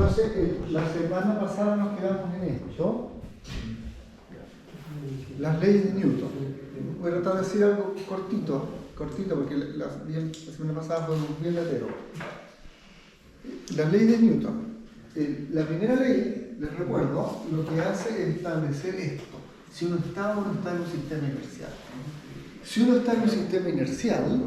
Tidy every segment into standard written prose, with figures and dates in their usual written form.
Entonces, la semana pasada nos quedamos en esto. Las leyes de Newton. Voy a tratar de decir algo cortito porque la semana pasada fue bien latero. Las leyes de Newton. La primera ley, les recuerdo, lo que hace es establecer esto. Si uno está o no está en un sistema inercial. Si uno está en un sistema inercial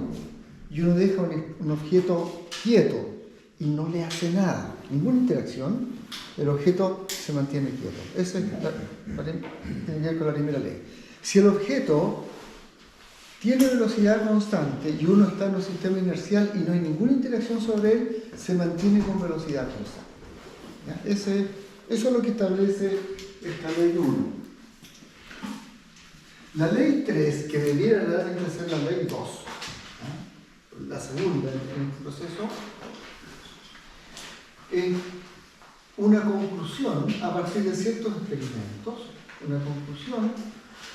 y uno deja un objeto quieto y no le hace nada, ninguna interacción, el objeto se mantiene quieto. Eso tiene que ver con la primera ley. Si el objeto tiene velocidad constante y uno está en un sistema inercial y no hay ninguna interacción sobre él, se mantiene con velocidad constante. ¿Ya? Eso es lo que establece esta ley 1. La ley 3, que debiera realmente ser la ley 2, ¿ya? La segunda en este proceso, es una conclusión a partir de ciertos experimentos, una conclusión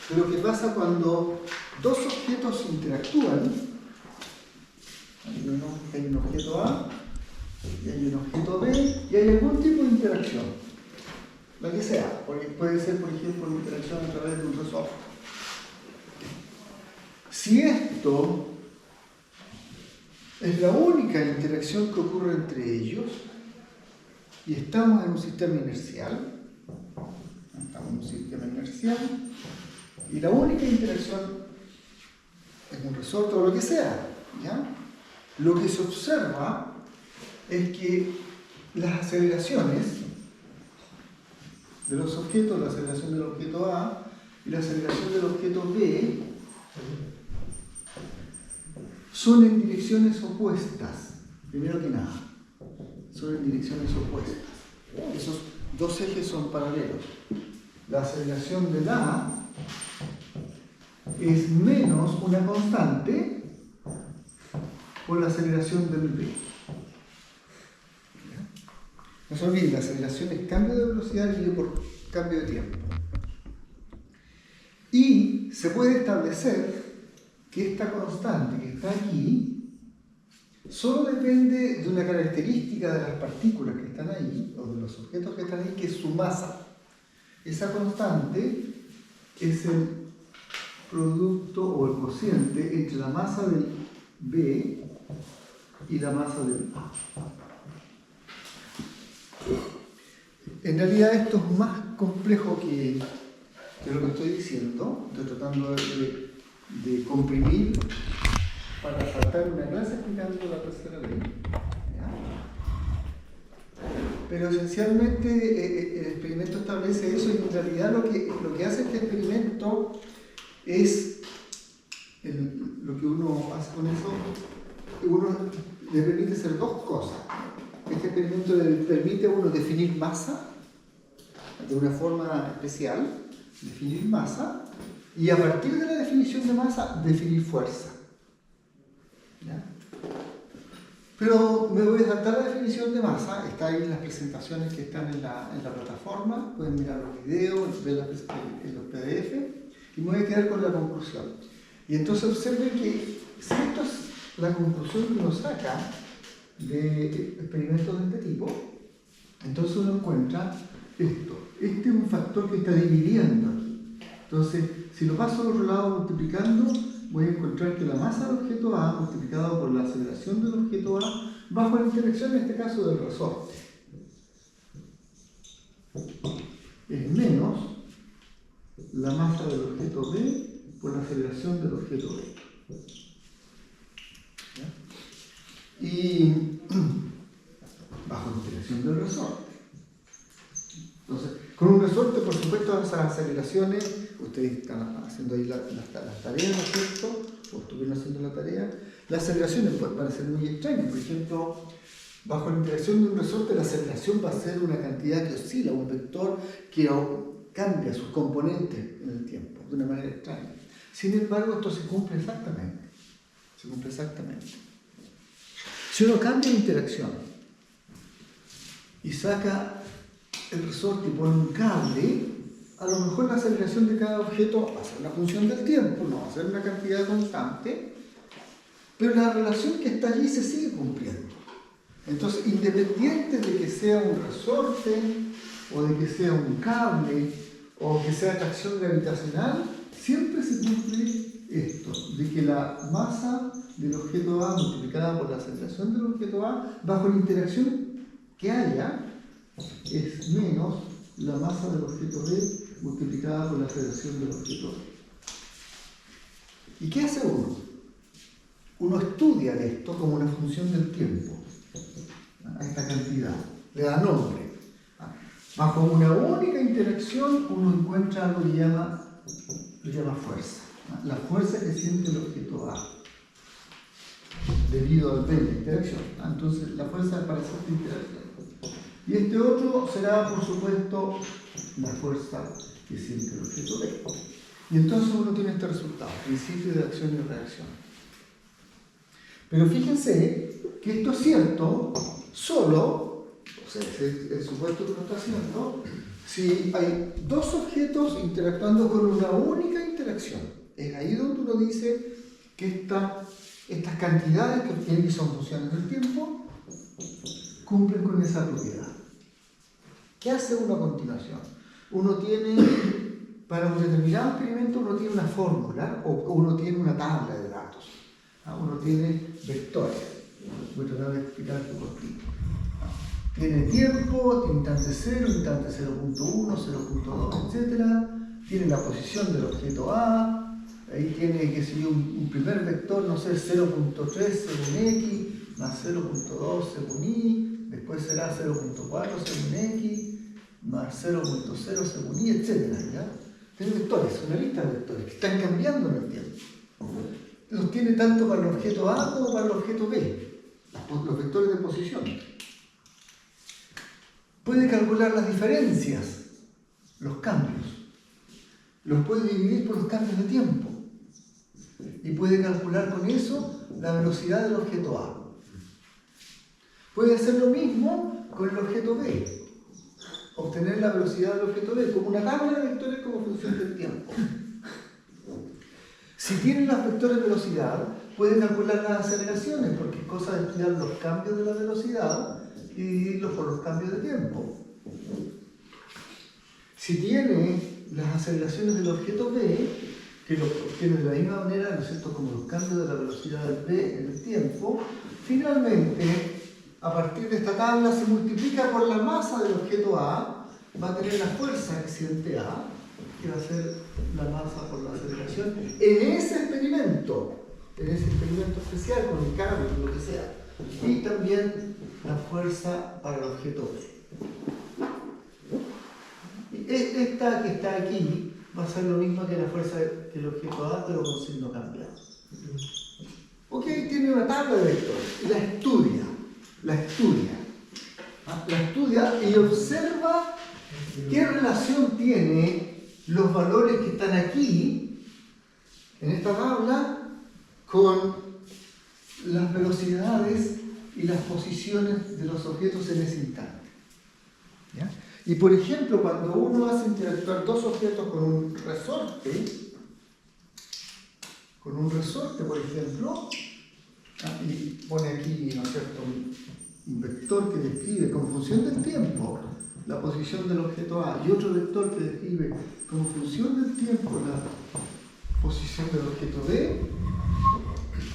de lo que pasa cuando dos objetos interactúan. Hay un objeto A y hay un objeto B y hay algún tipo de interacción, la que sea, porque puede ser, por ejemplo, una interacción a través de un resorte. Si esto es la única interacción que ocurre entre ellos y estamos en un sistema inercial, y la única interacción es un resorte o lo que sea, ¿ya? Lo que se observa es que las aceleraciones de los objetos, la aceleración del objeto A y la aceleración del objeto B, son en direcciones opuestas, primero que nada. Son en direcciones opuestas. Esos dos ejes son paralelos. La aceleración del A es menos una constante por la aceleración del B. No se olviden, la aceleración es cambio de velocidad dividido por cambio de tiempo. Y se puede establecer que esta constante que está aquí solo depende de una característica de las partículas que están ahí, o de los objetos que están ahí, que es su masa. Esa constante es el producto o el cociente entre la masa del B y la masa del A. En realidad esto es más complejo que lo que estoy diciendo. Estoy tratando de comprimir para saltar una clase explicando la tercera ley. ¿Ya? Pero esencialmente el experimento establece eso, y en realidad lo que hace este experimento es lo que uno hace con eso. Uno le permite hacer dos cosas. Este experimento le permite a uno definir masa de una forma especial, definir masa, y a partir de la definición de masa, definir fuerza. ¿Ya? Pero me voy a saltar la definición de masa. Está ahí en las presentaciones que están en la plataforma. Pueden mirar los videos, ver en los PDF, y me voy a quedar con la conclusión. Y entonces observen que si esto es la conclusión que uno saca de experimentos de este tipo, entonces uno encuentra esto. Este es un factor que está dividiendo aquí. Entonces, si lo paso al otro lado multiplicando, voy a encontrar que la masa del objeto A multiplicado por la aceleración del objeto A bajo la interacción, en este caso, del resorte, es menos la masa del objeto B por la aceleración del objeto B. ¿Ya? Y bajo la interacción del resorte. Entonces, con un resorte, por supuesto, esas aceleraciones, ustedes están haciendo ahí las tareas, ¿no es cierto? O estuvieron haciendo la tarea. Las aceleraciones pueden parecer muy extrañas. Por ejemplo, bajo la interacción de un resorte, la aceleración va a ser una cantidad que oscila, un vector que cambia sus componentes en el tiempo, de una manera extraña. Sin embargo, esto se cumple exactamente. Se cumple exactamente. Si uno cambia la interacción y saca el resorte y pone un cable, a lo mejor la aceleración de cada objeto va a ser una función del tiempo, no va a ser una cantidad constante, pero la relación que está allí se sigue cumpliendo. Entonces, independiente de que sea un resorte, o de que sea un cable, o que sea tracción gravitacional, siempre se cumple esto, de que la masa del objeto A multiplicada por la aceleración del objeto A, bajo la interacción que haya, es menos la masa del objeto B multiplicada por la aceleración del objeto B. ¿Y qué hace uno? Uno estudia esto como una función del tiempo, a esta cantidad, le da nombre. Bajo una única interacción uno encuentra algo que lo llama fuerza. La fuerza que siente el objeto A debido al B de interacción. Entonces la fuerza para esta interacción. Y este otro será, por supuesto, la fuerza que siente el objeto B. Y entonces uno tiene este resultado, principio de acción y reacción. Pero fíjense que esto es cierto solo, o sea, es el supuesto que lo está haciendo, si hay dos objetos interactuando con una única interacción. Es ahí donde uno dice que estas cantidades que obtienen, que son funciones del tiempo, cumplen con esa propiedad. ¿Qué hace uno a continuación? Uno tiene, para un determinado experimento, uno tiene una fórmula o uno tiene una tabla de datos. Uno tiene vectores. Voy a tratar de explicarte por qué. Tiene tiempo, tiene instante 0, instante 0.1, 0.2, etc. Tiene la posición del objeto A. Ahí tiene, qué sé yo, un primer vector, no sé, 0.3 según X, más 0.2 según Y, después será 0.4 según X, más 0.0 según Y, etc. ¿ya? Tiene vectores, una lista de vectores que están cambiando en el tiempo. Los tiene tanto para el objeto A como para el objeto B, los vectores de posición. Puede calcular las diferencias, los cambios. Los puede dividir por los cambios de tiempo. Y puede calcular con eso la velocidad del objeto A. Puede hacer lo mismo con el objeto B. Obtener la velocidad del objeto B como una tabla de vectores como función del tiempo. Si tiene los vectores de velocidad, puede calcular las aceleraciones, porque es cosa de estudiar los cambios de la velocidad y dividirlos por los cambios de tiempo. Si tiene las aceleraciones del objeto B, que lo obtiene de la misma manera, ¿no es cierto?, como los cambios de la velocidad del B en el tiempo, finalmente, a partir de esta tabla se multiplica por la masa del objeto A, va a tener la fuerza accidente A, que va a ser la masa por la aceleración, en ese experimento especial, con el cambio, lo que sea, y también la fuerza para el objeto B. Esta que está aquí va a ser lo mismo que la fuerza que el objeto A, pero con signo cambiado. Ok, tiene una tabla de vectores, la estudia y observa qué relación tiene los valores que están aquí, en esta tabla, con las velocidades y las posiciones de los objetos en ese instante. ¿Ya? Y por ejemplo, cuando uno hace interactuar dos objetos con un resorte, por ejemplo, y pone aquí, ¿no es cierto?, un vector que describe como función del tiempo la posición del objeto A y otro vector que describe como función del tiempo la posición del objeto B,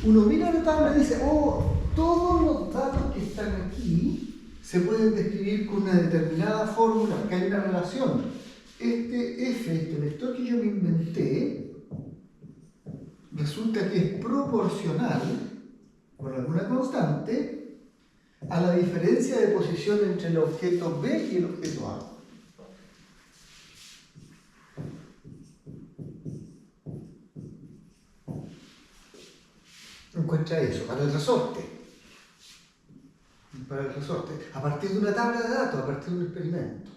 uno mira la tabla y dice, oh, todos los datos que están aquí se pueden describir con una determinada fórmula, porque hay una relación. Este vector que yo me inventé, resulta que es proporcional, por alguna constante, a la diferencia de posición entre el objeto B y el objeto A. Encuentra eso, para el resorte, a partir de una tabla de datos, a partir de un experimento.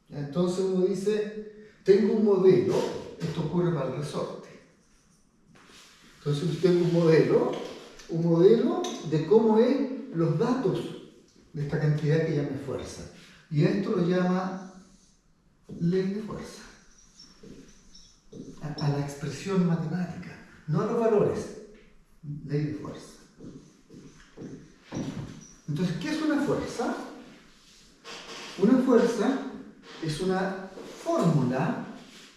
Entonces uno dice, tengo un modelo, esto ocurre para el resorte. Entonces tengo un modelo de cómo es los datos de esta cantidad que llame fuerza. Y esto lo llama ley de fuerza. A la expresión matemática, no a los valores. Ley de fuerza. Entonces, ¿qué es una fuerza? fuerza es una fórmula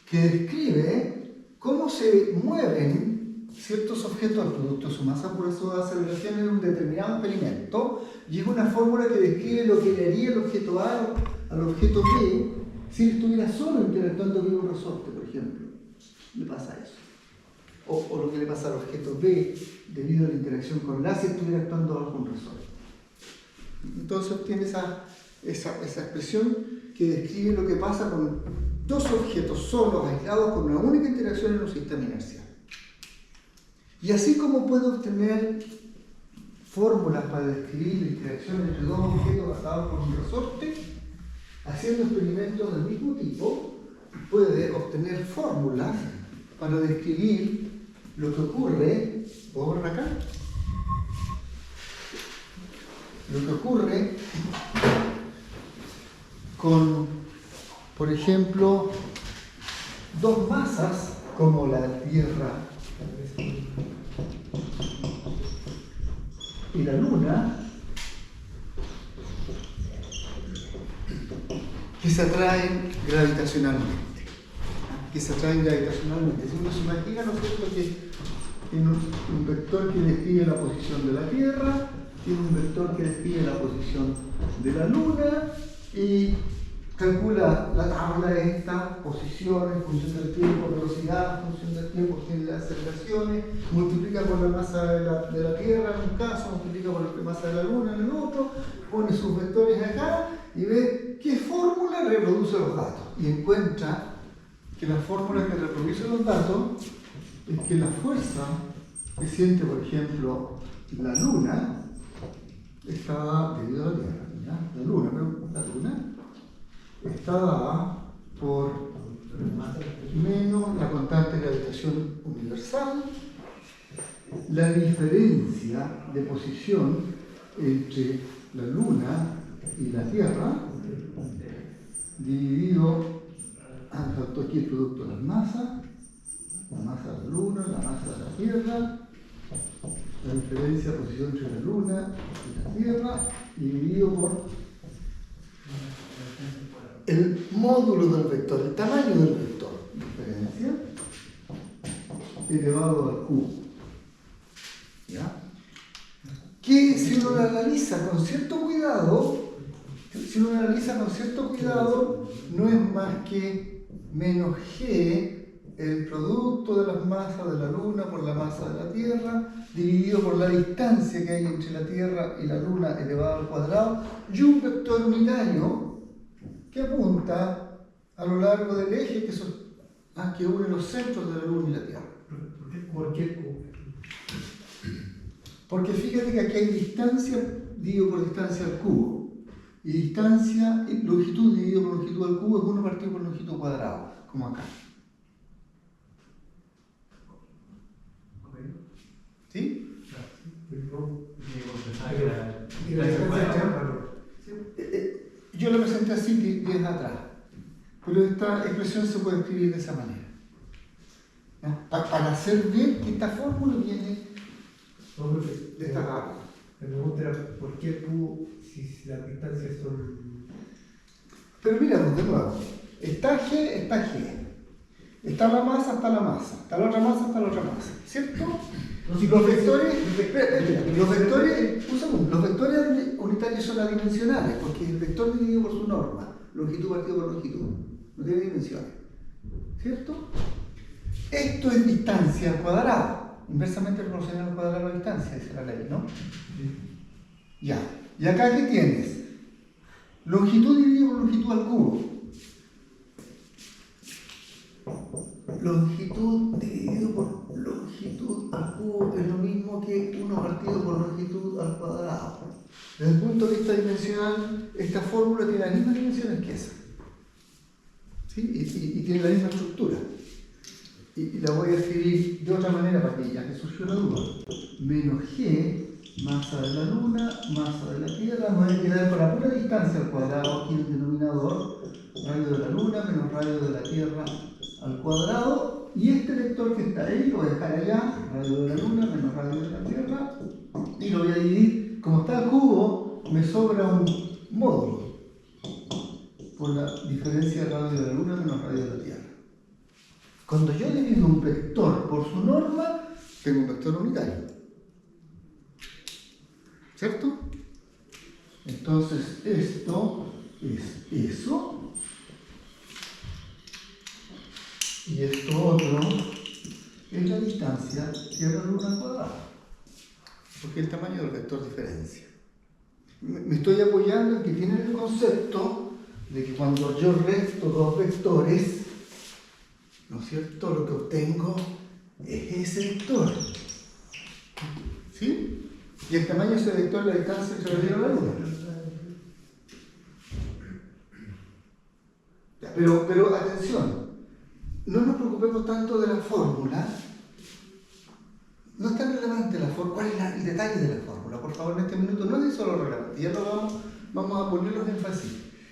que describe cómo se mueven ciertos objetos al producto de su masa por eso de aceleración en un determinado experimento, y es una fórmula que describe lo que le haría el objeto A al objeto B si él estuviera solo interactuando con un resorte, por ejemplo. Le pasa eso. O lo que le pasa al objeto B debido a la interacción con el A si estuviera actuando bajo un resorte. Entonces obtiene esa expresión que describe lo que pasa con dos objetos solos, aislados, con una única interacción en un sistema inercial. Y así como puedo obtener fórmulas para describir la interacción entre dos objetos atados por un resorte, haciendo experimentos del mismo tipo, puede obtener fórmulas para describir lo que ocurre, ¿puedo borrar acá? Lo que ocurre con, por ejemplo, dos masas como la Tierra y la Luna, que se atraen gravitacionalmente. Si uno se imagina, ¿no es cierto?, que tiene un vector que describe la posición de la Tierra, tiene un vector que describe la posición de la Luna, y calcula la tabla de estas posiciones, función del tiempo, velocidad, función del tiempo, tiene las aceleraciones, multiplica por la masa de la Tierra en un caso, multiplica por la masa de la Luna en el otro, pone sus vectores acá y ve qué fórmula reproduce los datos. Y encuentra que la fórmula que reproduce los datos es que la fuerza que siente, por ejemplo, la Luna está dada debido a la Tierra. ¿Ya? La Luna está dada por menos la constante de gravitación universal, la diferencia de posición entre la Luna y la Tierra, dividido, faltó aquí el producto de las masas, la masa de la Luna, la masa de la Tierra, la diferencia de posición entre la Luna y la Tierra, dividido por el módulo del vector, el tamaño del vector, diferencia, elevado al cubo. ¿Ya? Que si uno lo analiza con cierto cuidado, no es más que menos g, el producto de las masas de la Luna por la masa de la Tierra, dividido por la distancia que hay entre la Tierra y la Luna elevado al cuadrado, y un vector unitario que apunta a lo largo del eje que une los centros de la Luna y la Tierra. ¿Por qué cubo? Porque fíjate que aquí hay distancia dividido por distancia al cubo. Y distancia, longitud dividido por longitud al cubo es 1 partido por longitud cuadrado, como acá. ¿Sí? Yo lo presenté así 10 atrás, pero esta expresión se puede escribir de esa manera. Para hacer ver que esta fórmula viene de esta tabla. Me pregunta por qué cubo si las distancias son. Pero mira, de nuevo, está G, está G. Está la masa, está la masa. Está la otra masa, está la otra masa. ¿Cierto? Los vectores unitarios son adimensionales, porque el vector dividido por su norma, longitud partido por longitud, no tiene dimensiones. ¿Cierto? Esto es distancia al cuadrado, inversamente proporcional al cuadrado de la distancia, dice la ley, ¿no? Ya. ¿Y acá qué tienes? Longitud dividido por longitud al cubo. Longitud dividido por longitud al cubo es lo mismo que 1 partido por longitud al cuadrado. Desde el punto de vista dimensional, esta fórmula tiene las mismas dimensiones que esa. ¿Sí? Y tiene la misma estructura. Y la voy a escribir de otra manera para que ya que surgió la duda. Menos G, masa de la Luna, masa de la Tierra, me voy a quedar con la pura distancia al cuadrado aquí en el denominador, radio de la Luna menos radio de la Tierra al cuadrado, y este vector que está ahí lo voy a dejar allá, radio de la Luna menos radio de la Tierra, y lo voy a dividir. Como está el cubo, me sobra un módulo. Cuando yo divido un vector por su norma, tengo un vector unitario. ¿Cierto? Entonces, esto es eso. Y esto otro es la distancia Tierra-Luna al cuadrado. Porque el tamaño del vector diferencia. Me estoy apoyando en que tienen el concepto de que cuando yo resto dos vectores, ¿no es cierto?, lo que obtengo es ese vector. ¿Sí? Y el tamaño de ese vector es la distancia entre la Tierra y la Luna. Pero atención, no nos preocupemos tanto de la fórmula. No es tan relevante la fórmula. ¿Cuál es el detalle de la fórmula? Por favor, en este minuto no es solo relevante. Ya lo vamos a poner los énfasis.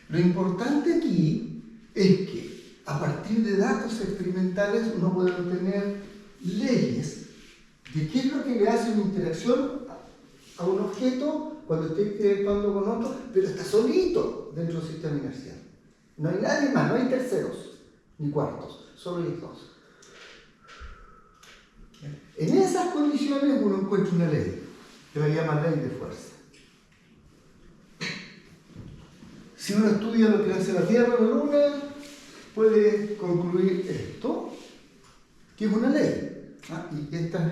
Lo importante aquí es que a partir de datos experimentales uno puede obtener leyes de qué es lo que le hace una interacción a un objeto cuando esté interactuando con otro, pero está solito dentro del sistema inercial. No hay nadie más, no hay terceros ni cuartos, solo hay dos. En esas condiciones uno encuentra una ley, que la llama ley de fuerza. Si uno estudia lo que hace la Tierra o la Luna, puede concluir esto, que es una ley. Y esta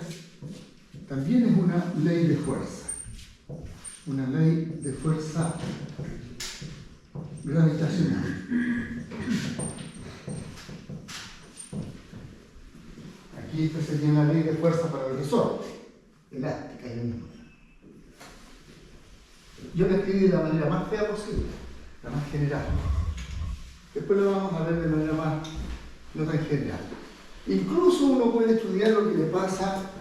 también es una ley de fuerza. Una ley de fuerza gravitacional. Aquí esta sería una ley de fuerza para el resorte, elástica y misma. Yo la escribí de la manera más fea posible, la más general. Después lo vamos a ver de manera más no tan general. Incluso uno puede estudiar lo que le pasa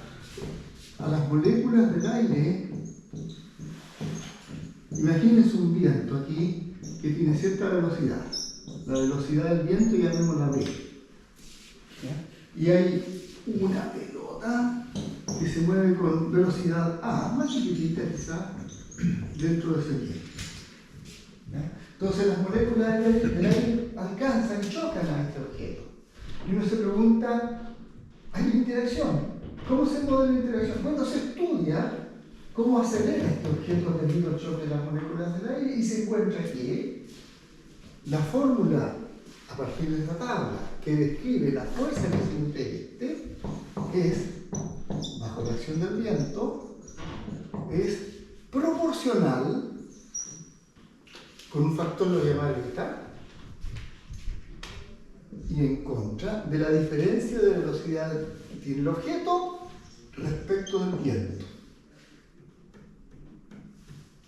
a las moléculas del aire. Imagínense un viento aquí que tiene cierta velocidad. La velocidad del viento llamémosla V. Y hay una pelota que se mueve con velocidad A, más chiquitita quizás, dentro de ese viento. Entonces las moléculas del aire alcanzan y chocan a este objeto. Y uno se pregunta, ¿hay una interacción? ¿Cómo se mueve la interacción? Bueno, se estudia cómo acelera este objeto debido al choque de las moléculas del aire y se encuentra que la fórmula a partir de esta tabla que describe la fuerza que se integra es, bajo la acción del viento, es proporcional con un factor, lo llama beta, y en contra de la diferencia de velocidad que tiene el objeto respecto del viento.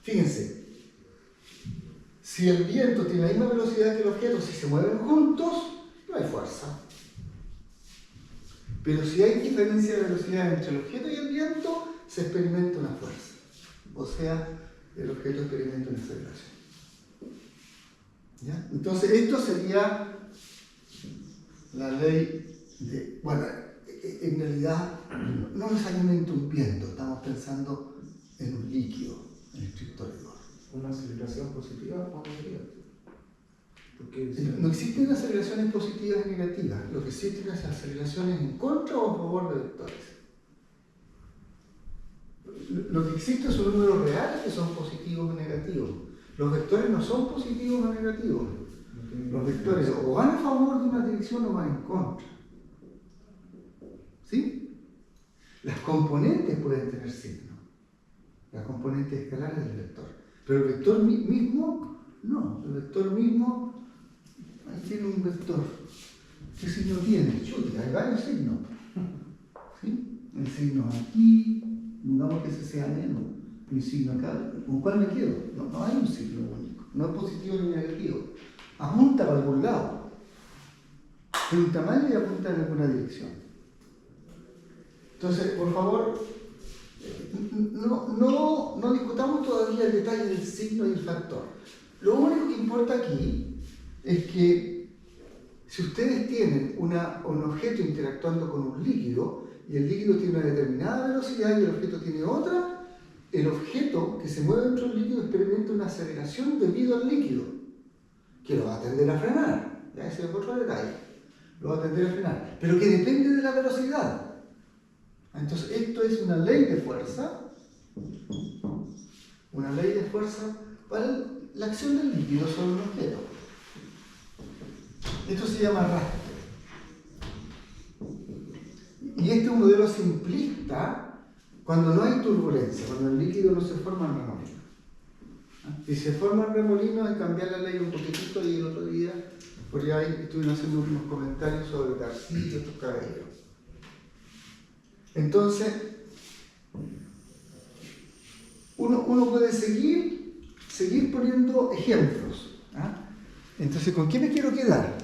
Fíjense, si el viento tiene la misma velocidad que el objeto, si se mueven juntos, no hay fuerza. Pero si hay diferencia de velocidad entre el objeto y el viento, se experimenta una fuerza. O sea, el objeto experimenta una aceleración. ¿Ya? Entonces, esto sería la ley de... Bueno, en realidad no necesariamente un viento, estamos pensando en un líquido, en estricto rigor. ¿Una aceleración positiva o negativa? Porque No existen aceleraciones positivas y negativas, lo que existen es aceleraciones en contra o a favor de vectores. Lo que existe son números reales que son positivos o negativos. Los vectores no son positivos o negativos. Los vectores o van a favor de una dirección o van en contra. ¿Sí? Las componentes pueden tener signo. Las componentes escalares del vector. Pero el vector mismo, no. El vector mismo, ahí tiene un vector. ¿Qué signo tiene? Chuta, hay varios signos. ¿Sí? El signo aquí, digamos que ese sea menos. Un signo acá. ¿Con cuál me quedo? No hay un signo único. No es positivo ni negativo. Apunta para algún lado. Tiene un tamaño y apunta en alguna dirección. Entonces, por favor, no discutamos todavía el detalle del signo y el factor. Lo único que importa aquí es que si ustedes tienen un objeto interactuando con un líquido y el líquido tiene una determinada velocidad y el objeto tiene otra, el objeto que se mueve dentro del líquido experimenta una aceleración debido al líquido, que lo va a tender a frenar. Ya ese es otro detalle. lo va a tender a frenar, pero que depende de la velocidad. Entonces, esto es una ley de fuerza para la acción del líquido sobre un objeto. Esto se llama arrastre. Y este es un modelo simplista cuando no hay turbulencia, cuando el líquido no se forma en remolino. Si se forma en remolino, hay que cambiar la ley un poquitito, y el otro día por ahí estuvieron haciendo unos comentarios sobre García y otros caballeros. Entonces, uno puede seguir poniendo ejemplos. Entonces, ¿con qué me quiero quedar?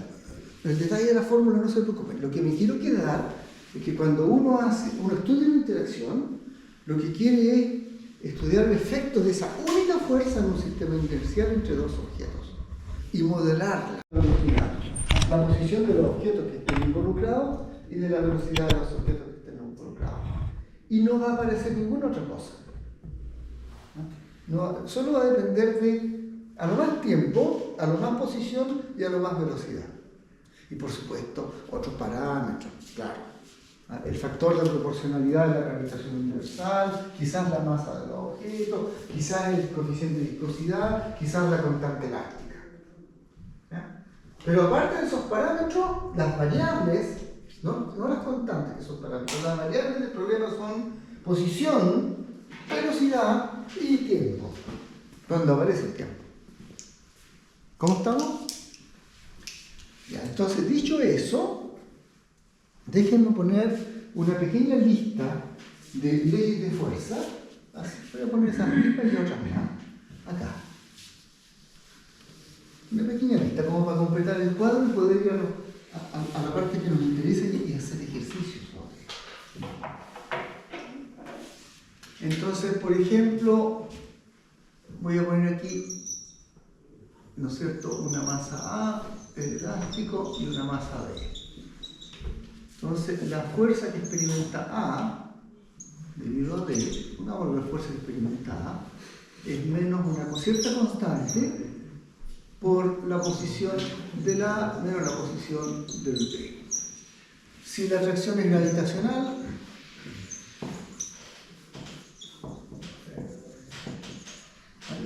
El detalle de la fórmula no se preocupen. Lo que me quiero quedar es que cuando uno estudia una interacción, lo que quiere es estudiar el efecto de esa única fuerza en un sistema inercial entre dos objetos y modelar la posición de los objetos que estén involucrados y de la velocidad de los objetos que estén involucrados. Y no va a aparecer ninguna otra cosa. No, solo va a depender de a lo más tiempo, a lo más posición y a lo más velocidad. Y por supuesto, otros parámetros, claro. El factor de proporcionalidad de la gravitación universal, quizás la masa de los objetos, quizás el coeficiente de viscosidad, quizás la constante elástica. ¿Ya? Pero aparte de esos parámetros, las variables, no las constantes que son parámetros, las variables del problema son posición, velocidad y tiempo. ¿Dónde aparece el tiempo? ¿Cómo estamos? Ya, entonces, dicho eso, déjenme poner una pequeña lista de leyes de fuerza. Así, voy a poner esas mismas y otras más. Acá. Una pequeña lista como para completar el cuadro y poder ir a la parte que nos interesa y hacer ejercicios. Entonces, por ejemplo, voy a poner aquí, ¿no es cierto?, una masa A, el elástico, y una masa B. Entonces, la fuerza que experimenta A, debido a B, la fuerza que experimenta A, es menos una cierta constante por la posición del A menos la posición del B. Si la atracción es gravitacional,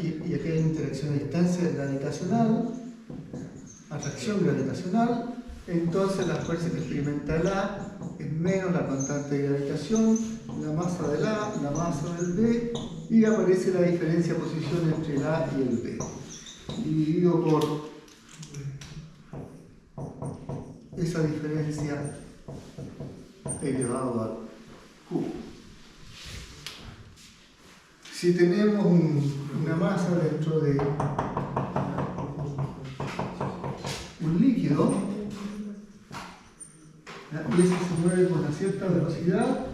y aquí hay interacción a distancia gravitacional, atracción gravitacional, entonces la fuerza que experimenta el A es menos la constante de gravitación, la masa del A, la masa del B, y aparece la diferencia de posición entre el A y el B, dividido por esa diferencia elevado al cubo. Si tenemos una masa dentro de un líquido, y ese se mueve con una cierta velocidad,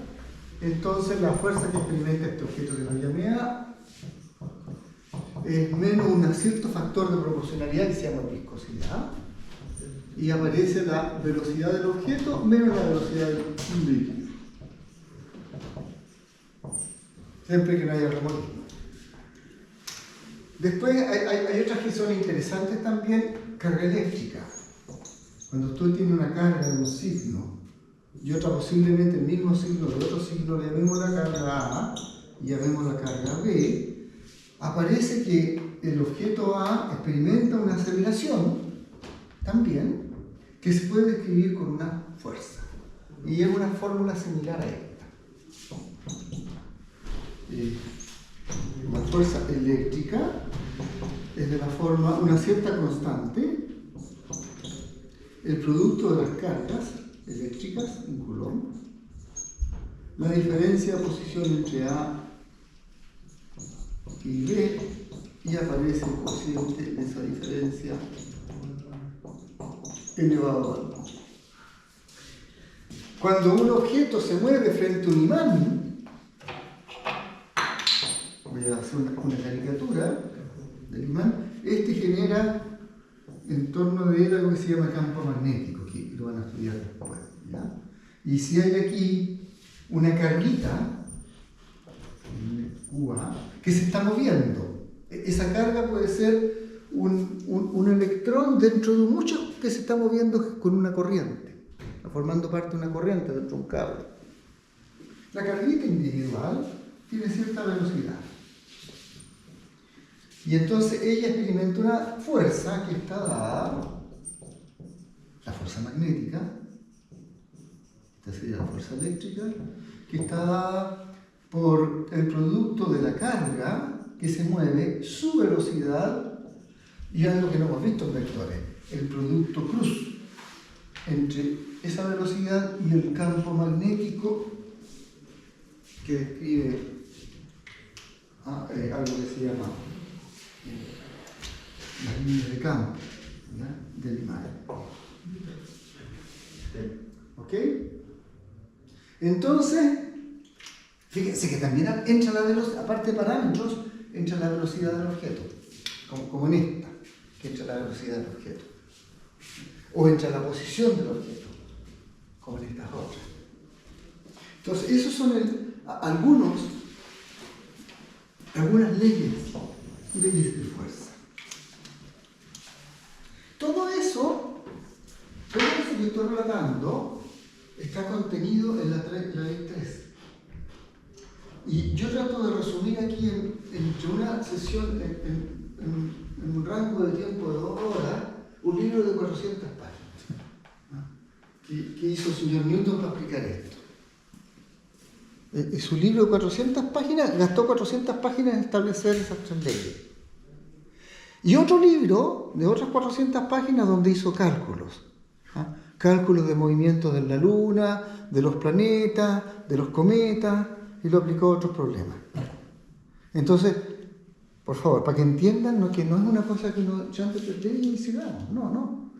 entonces la fuerza que experimenta este objeto que lo llamé A es menos un cierto factor de proporcionalidad que se llama viscosidad, y aparece la velocidad del objeto menos la velocidad del líquido. Siempre que no haya remolino. Después hay otras que son interesantes también, carga eléctrica. Cuando tú tienes una carga de un signo y otra posiblemente el mismo signo de otro signo, llamemos la carga A y llamemos la carga B, aparece que el objeto A experimenta una aceleración también que se puede describir con una fuerza. Y es una fórmula similar a esta. La fuerza eléctrica es de la forma una cierta constante, el producto de las cargas eléctricas en Coulomb, la diferencia de posición entre A y B, y aparece el cociente de esa diferencia elevado al 2. Cuando un objeto se mueve frente a un imán, voy a hacer una caricatura del imán, este genera en torno de él algo que se llama campo magnético, que lo van a estudiar después, ¿ya? Y si hay aquí una carguita, UA, que se está moviendo, esa carga puede ser un electrón dentro de mucho que se está moviendo con una corriente. formando parte de una corriente dentro de un cable. La carguita individual tiene cierta velocidad. Y entonces ella experimenta una fuerza que está dada, la fuerza magnética, esta sería la fuerza eléctrica, que está dada por el producto de la carga que se mueve, su velocidad y algo que no hemos visto en vectores, el producto cruz entre esa velocidad y el campo magnético que describe algo que se llama las líneas de campo, ¿ya?, del imán. ¿Ok? Entonces, fíjense que también entra la velocidad, aparte de parámetros, entra la velocidad del objeto, como en esta, que entra la velocidad del objeto. O entra la posición del objeto, como en estas otras. Entonces, esos son algunas leyes de fuerza. Todo eso que estoy relatando está contenido en la ley 3. Y yo trato de resumir aquí entre una sesión, en un rango de tiempo de 2 horas, un libro de 400 páginas, ¿no?, que hizo el señor Newton para explicar esto. Su libro de 400 páginas, gastó 400 páginas en establecer esas 3 leyes. Y otro libro de otras 400 páginas donde hizo cálculos. Cálculos de movimientos de la Luna, de los planetas, de los cometas, y lo aplicó a otros problemas. Entonces, por favor, para que entiendan que no es una cosa que uno chante y sigamos. No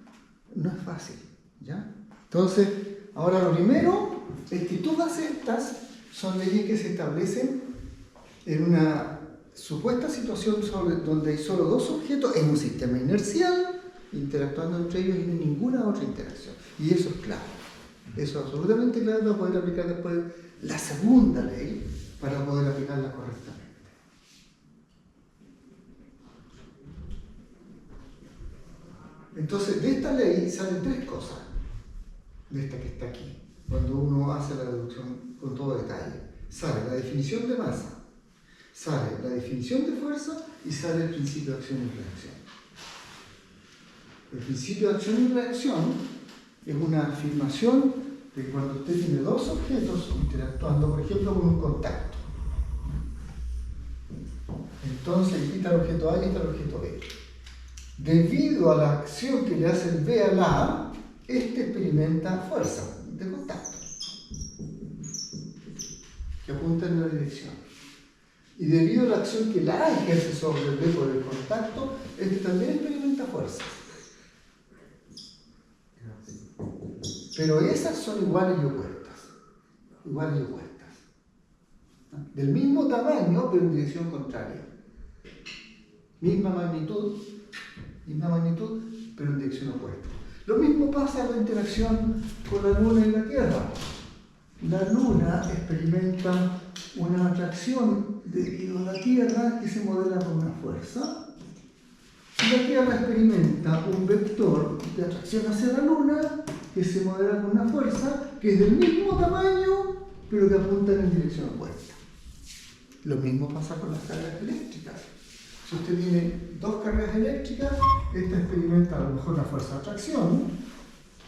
es fácil, ¿ya? Entonces, ahora lo primero es que todas estas son leyes que se establecen en una supuesta situación donde hay solo 2 objetos en un sistema inercial interactuando entre ellos y no hay ninguna otra interacción. Y eso es clave. Eso es absolutamente clave para poder aplicar después la segunda ley, para poder aplicarla correctamente. Entonces, de esta ley salen 3 cosas, de esta que está aquí, cuando uno hace la deducción con todo detalle. Sale la definición de masa, sale la definición de fuerza y sale el principio de acción y reacción. El principio de acción y reacción es una afirmación de que cuando usted tiene 2 objetos interactuando, por ejemplo, con un contacto, entonces aquí está el objeto A y está el objeto B. Debido a la acción que le hace el B a la A, este experimenta fuerza de contacto que apunta en una dirección. Y debido a la acción que la A ejerce sobre el B por el contacto, este también experimenta fuerza. Pero esas son iguales y opuestas. Iguales y opuestas. Del mismo tamaño, pero en dirección contraria. Misma magnitud, pero en dirección opuesta. Lo mismo pasa en la interacción con la Luna y la Tierra. La Luna experimenta una atracción debido a la Tierra que se modela con una fuerza. Y la Tierra experimenta un vector de atracción hacia la Luna que se modela con una fuerza que es del mismo tamaño, pero que apunta en dirección opuesta. Lo mismo pasa con las cargas eléctricas. Si usted tiene 2 cargas eléctricas, esta experimenta a lo mejor una fuerza de atracción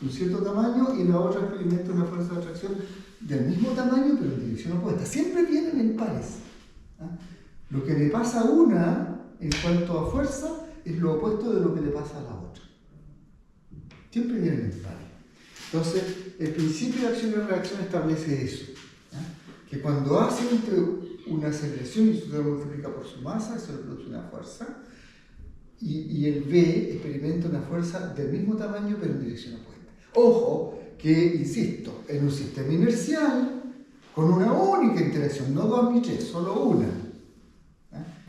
de un cierto tamaño y la otra experimenta una fuerza de atracción del mismo tamaño, pero en dirección opuesta. Siempre vienen en pares. Lo que le pasa a una en cuanto a fuerza es lo opuesto de lo que le pasa a la otra. Siempre vienen en pares. Entonces, el principio de acción y reacción establece eso. Que cuando hace una aceleración y se multiplica por su masa, eso le produce una fuerza, y el B experimenta una fuerza del mismo tamaño pero en dirección opuesta. Ojo, que insisto, en un sistema inercial, con una única interacción, no 2 ni 3, solo una.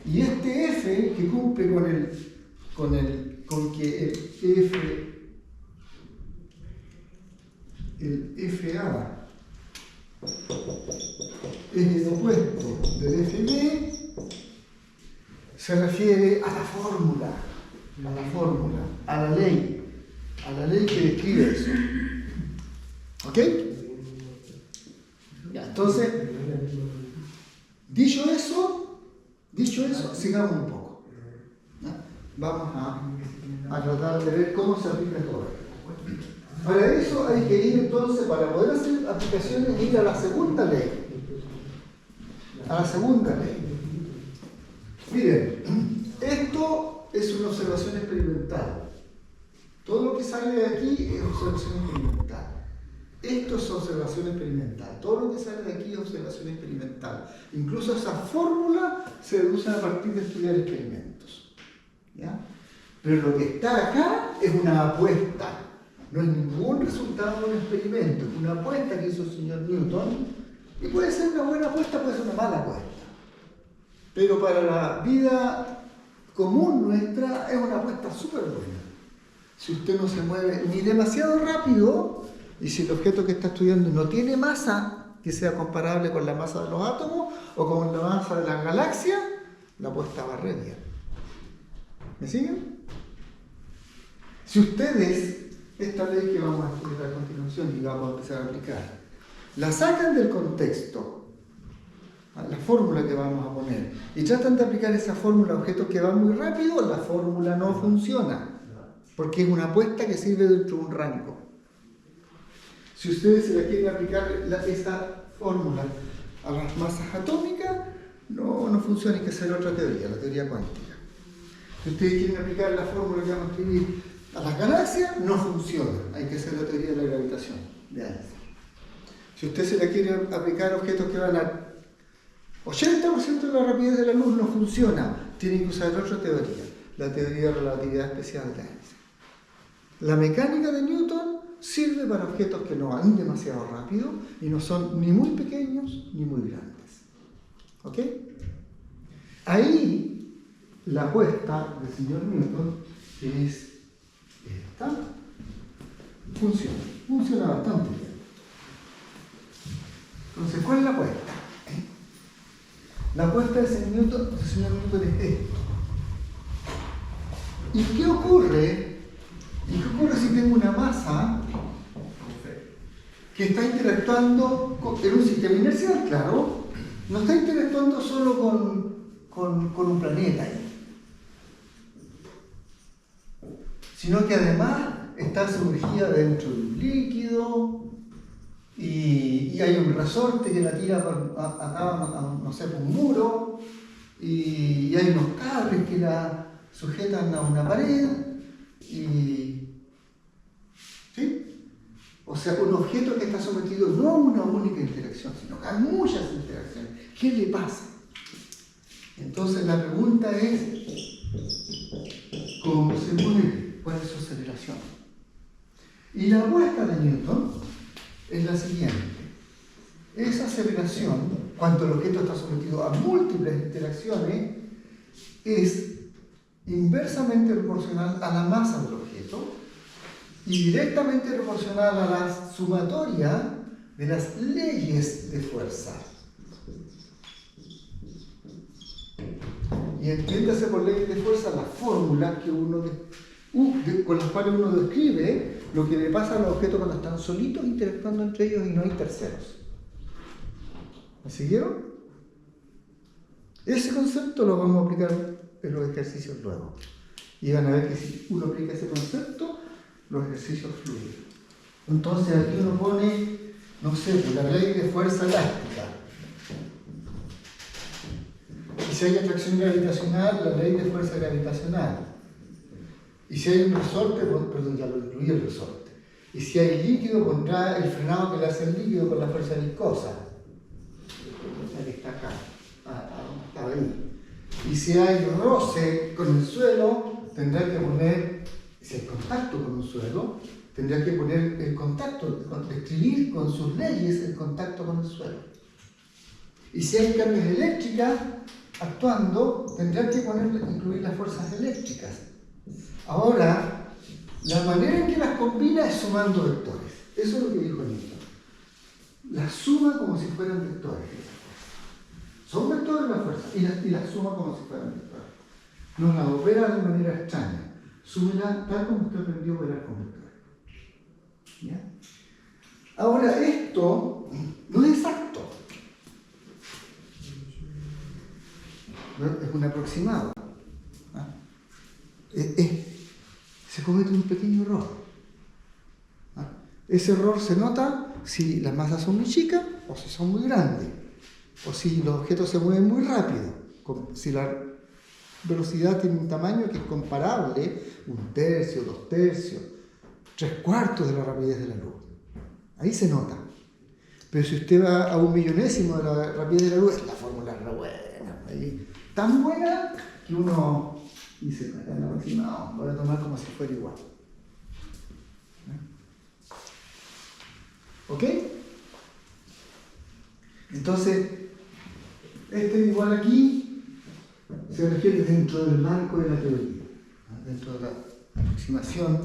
Y este F que cumple con que el FA es el opuesto del FB, se refiere a la fórmula, a la ley que describe eso. ¿Ok? Ya, entonces, dicho eso, sigamos un poco. ¿Ya? Vamos a tratar de ver cómo se aplica todo esto. Para eso hay que ir entonces, para poder hacer aplicaciones, ir a la segunda ley. A la segunda ley. Miren, esto es una observación experimental. Todo lo que sale de aquí es observación experimental. Esto es observación experimental. Todo lo que sale de aquí es observación experimental. Incluso esa fórmula se deduce a partir de estudiar experimentos. ¿Ya? Pero lo que está acá es una apuesta. No es ningún resultado de un experimento. Es una apuesta que hizo el señor Newton. Y puede ser una buena apuesta, puede ser una mala apuesta. Pero para la vida común nuestra es una apuesta súper buena. Si usted no se mueve ni demasiado rápido, y si el objeto que está estudiando no tiene masa que sea comparable con la masa de los átomos o con la masa de la galaxia, la apuesta va re bien. ¿Me siguen? Si ustedes, esta ley que vamos a estudiar a continuación y vamos a empezar a aplicar, la sacan del contexto, la fórmula que vamos a poner, y tratan de aplicar esa fórmula a objetos que van muy rápido, la fórmula no funciona, porque es una apuesta que sirve dentro de un rango. Si ustedes se la quieren aplicar esa fórmula a las masas atómicas, no funciona, hay que hacer otra teoría, la teoría cuántica. Si ustedes quieren aplicar la fórmula que vamos a escribir a las galaxias, no funciona, hay que hacer la teoría de la gravitación de Einstein. Si usted se la quiere aplicar a objetos que van a 80% de la rapidez de la luz, no funciona, tienen que usar otra teoría, la teoría de relatividad especial de Einstein. La mecánica de Newton sirve para objetos que no van demasiado rápido y no son ni muy pequeños ni muy grandes. ¿Ok? Ahí la apuesta del señor Newton es esta. Funciona bastante bien. Entonces, ¿cuál es la apuesta? La apuesta del señor Newton es esto. ¿Y qué ocurre? Si tengo una masa que está interactuando en un sistema inercial, claro? No está interactuando solo con un planeta ahí, sino que además está sumergida dentro de un líquido y hay un resorte que la tira a no sé, por un muro y hay unos cables que la sujetan a una pared ¿sí? O sea, un objeto que está sometido no a una única interacción, sino a muchas interacciones. ¿Qué le pasa? Entonces la pregunta es, ¿cómo se mueve? ¿Cuál es su aceleración? Y la apuesta de Newton es la siguiente. Esa aceleración, cuando el objeto está sometido a múltiples interacciones, es inversamente proporcional a la masa del objeto y directamente proporcional a la sumatoria de las leyes de fuerza. Y entiéndase por leyes de fuerza las fórmulas que con las cuales uno describe lo que le pasa a los objetos cuando están solitos interactuando entre ellos y no hay terceros. ¿Me siguieron? Ese concepto lo vamos a aplicar en los ejercicios luego. Y van a ver que si uno aplica ese concepto, los ejercicios fluyen. Entonces aquí uno pone, no sé, la ley de fuerza elástica. Y si hay atracción gravitacional, la ley de fuerza gravitacional. Y si hay un resorte, perdón, ya lo incluí el resorte. Y si hay líquido, pondrá el frenado que le hace el líquido con la fuerza viscosa. Que está acá, está ahí. Y si hay roce con el suelo, tendrá que poner, si hay contacto con un suelo, tendrá que poner el contacto, describir con sus leyes el contacto con el suelo. Y si hay cargas eléctricas actuando, tendrá que incluir las fuerzas eléctricas. Ahora, la manera en que las combina es sumando vectores. Eso es lo que dijo Newton. Las suma como si fueran vectores. Son vectores las fuerzas y las suma como si fueran vectores. No las opera de manera extraña. Súmela tal como usted aprendió a operar con vectores. ¿Ya? Ahora, esto no es exacto. Es un aproximado. Se comete un pequeño error. Ese error se nota si las masas son muy chicas o si son muy grandes, o si los objetos se mueven muy rápido, si la velocidad tiene un tamaño que es comparable, 1/3, 2/3, 3/4 de la rapidez de la luz. Ahí se nota. Pero si usted va a 1/1000.000 de la rapidez de la luz, la fórmula es re buena, ahí, tan buena que uno dice, no, voy a tomar como si fuera igual. ¿Ok? Entonces, este igual aquí se refiere dentro del marco de la teoría, dentro de la aproximación,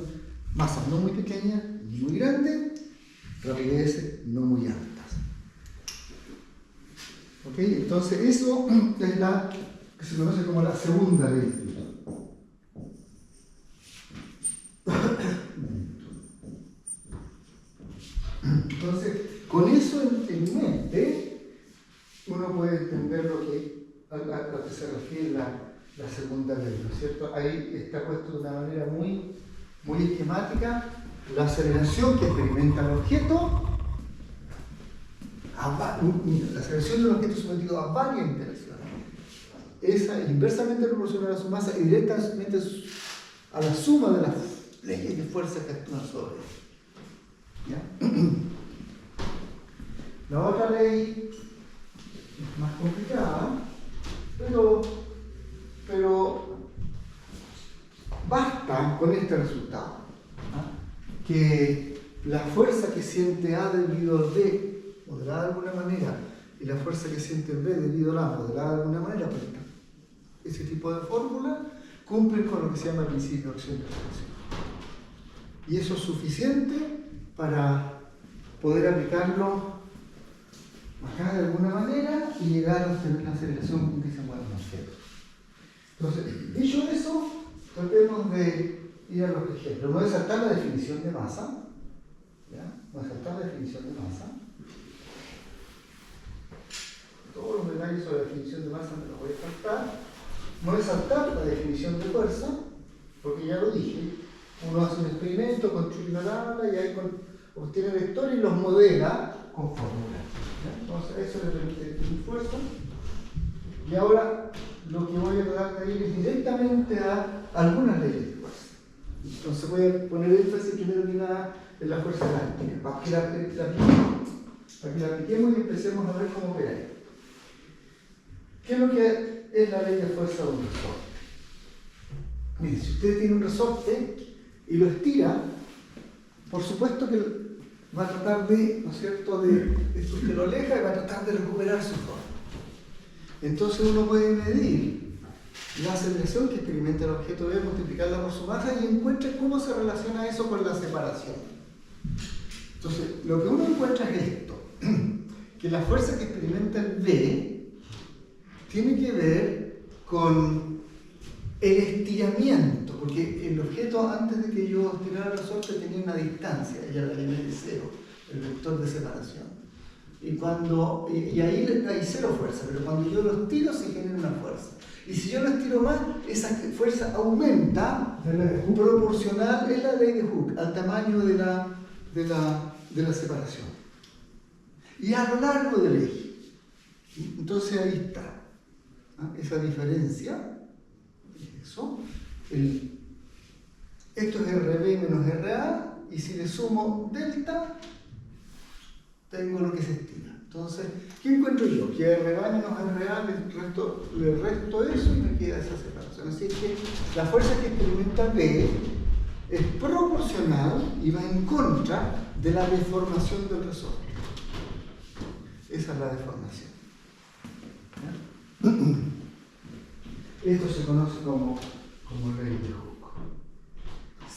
masas no muy pequeñas ni muy grandes, rapideces no muy altas. ¿Ok? Entonces, eso es la que se conoce como la segunda ley. Entonces, con eso en mente, uno puede entender a lo que se refiere la segunda ley, ¿no es cierto? Ahí está puesto de una manera muy esquemática la aceleración que experimenta el objeto, la aceleración del objeto sometido a varias interacciones. Esa es inversamente proporcional a su masa y directamente a la suma de las leyes de fuerza que actúan sobre él. ¿Ya? La otra ley es más complicada, pero basta con este resultado, que la fuerza que siente A debido al B modelada de alguna manera y la fuerza que siente B debido al A modelada de alguna manera, pues ese tipo de fórmula cumplen con lo que se llama el principio de acción y reacción. Y eso es suficiente para poder aplicarlo acá de alguna manera y llegar a obtener la aceleración con que se mueven los objetos. Entonces, dicho eso, tratemos de ir a los ejemplos. No saltar la definición de masa. ¿Ya? No saltar la definición de masa. Todos los detalles sobre la definición de masa me los voy a saltar. No es saltar la definición de fuerza, porque ya lo dije. Uno hace un experimento, construye una tabla y ahí obtiene vectores y los modela con fórmulas. Entonces, eso le permite definir fuerza. Y ahora lo que voy a tratar de ir es directamente a algunas leyes de fuerza. Entonces, voy a poner énfasis primero que nada en la fuerza elástica, para que la apliquemos y empecemos a ver cómo opera esto. ¿Qué es lo que es la ley de fuerza de un resorte? Mire, si usted tiene un resorte y lo estira, por supuesto que va a tratar de, ¿no es cierto?, esto que lo aleja y va a tratar de recuperar su forma. Entonces uno puede medir la aceleración que experimenta el objeto B, multiplicarla por su masa y encuentra cómo se relaciona eso con la separación. Entonces, lo que uno encuentra es esto, que la fuerza que experimenta el B tiene que ver con el estiramiento, porque el objeto antes de que yo estirara el resorte tenía una distancia, ella la llamé de cero, el vector de separación. Y ahí hay cero fuerza, pero cuando yo lo estiro se genera una fuerza. Y si yo lo estiro más, esa fuerza aumenta proporcional, es la ley de Hooke, al tamaño de la separación. Y a lo largo del eje. Entonces ahí está. Esa diferencia. Eso. Esto es RB menos RA, y si le sumo delta, tengo lo que se estima. Entonces, ¿qué encuentro yo? Que RA menos RA le resto eso y me queda esa separación. Así que la fuerza que experimenta B es proporcional y va en contra de la deformación del resorte. Esa es la deformación. ¿Ya? Esto se conoce como ley de Hooke.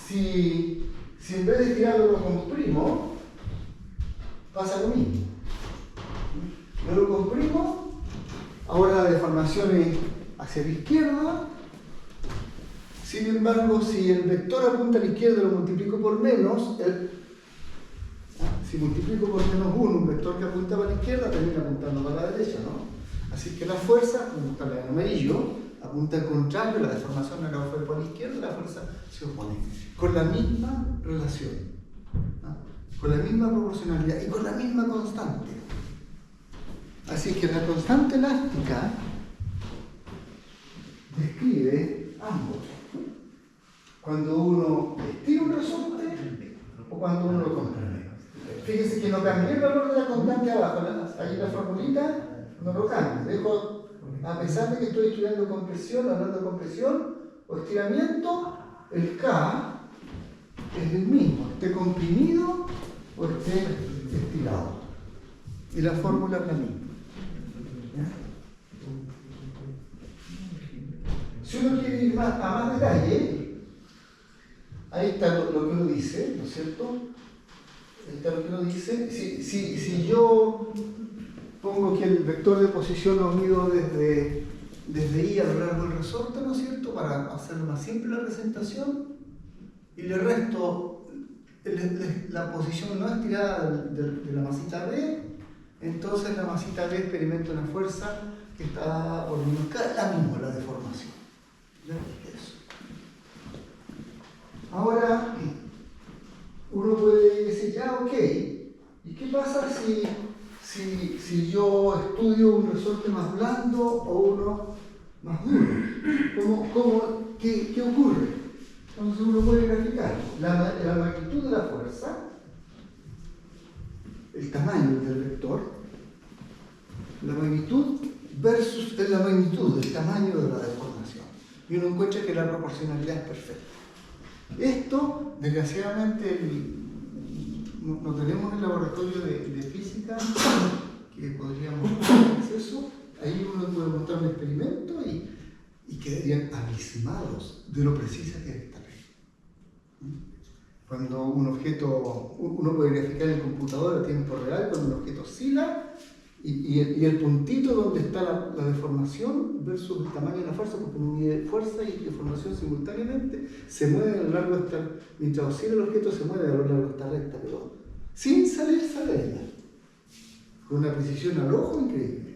Si en vez de tirarlo lo comprimo, pasa lo mismo. Yo lo comprimo, ahora la deformación es hacia la izquierda. Sin embargo, si el vector apunta a la izquierda y lo multiplico por menos, Si multiplico por menos 1 un vector que apunta para la izquierda, termina apuntando para la derecha, ¿no? Así que la fuerza, como está en amarillo, apunta al contrario, la deformación acá fue por la izquierda, la fuerza se opone. Con la misma relación, ¿no? Con la misma proporcionalidad y con la misma constante. Así que la constante elástica describe ambos. Cuando uno estira un resorte o cuando uno lo comprime. Fíjense que no cambié el valor de la constante abajo, ahí la formulita no lo cambio. Dejo, a pesar de que estoy estudiando compresión, hablando de compresión o estiramiento, el K es el mismo, esté comprimido o esté estirado. Y la fórmula es la misma. ¿Ya? Si uno quiere ir a más detalle, ahí está lo que uno dice, ¿no es cierto? Ahí está lo que uno dice. Si yo pongo que el vector de posición lo mido desde I a lo largo del resorte, ¿no es cierto? Para hacer una simple representación, y le resto la posición no estirada de la masita B, entonces la masita B experimenta una fuerza que está dada por menos K, la misma, la deformación. ¿Ya? Eso. Ahora, uno puede decir, ya, ok, ¿y qué pasa si yo estudio un resorte más blando o uno más duro? ¿Qué ocurre? Entonces uno puede graficar la magnitud de la fuerza, el tamaño del vector, la magnitud versus la magnitud del tamaño de la deformación. Y uno encuentra que la proporcionalidad es perfecta. Esto, desgraciadamente, no tenemos el laboratorio de física que podríamos tener acceso. Ahí uno puede montar un experimento y quedarían abismados de lo precisa que es esta ley. Cuando uno puede graficar en el computador a tiempo real, cuando un objeto oscila, y el puntito donde está la deformación versus el tamaño de la fuerza, porque uno mide fuerza y deformación simultáneamente, se mueve a lo largo de esta, mientras oscila el objeto se mueve a lo largo de esta recta, pero sin salirse de ella, con una precisión al ojo increíble.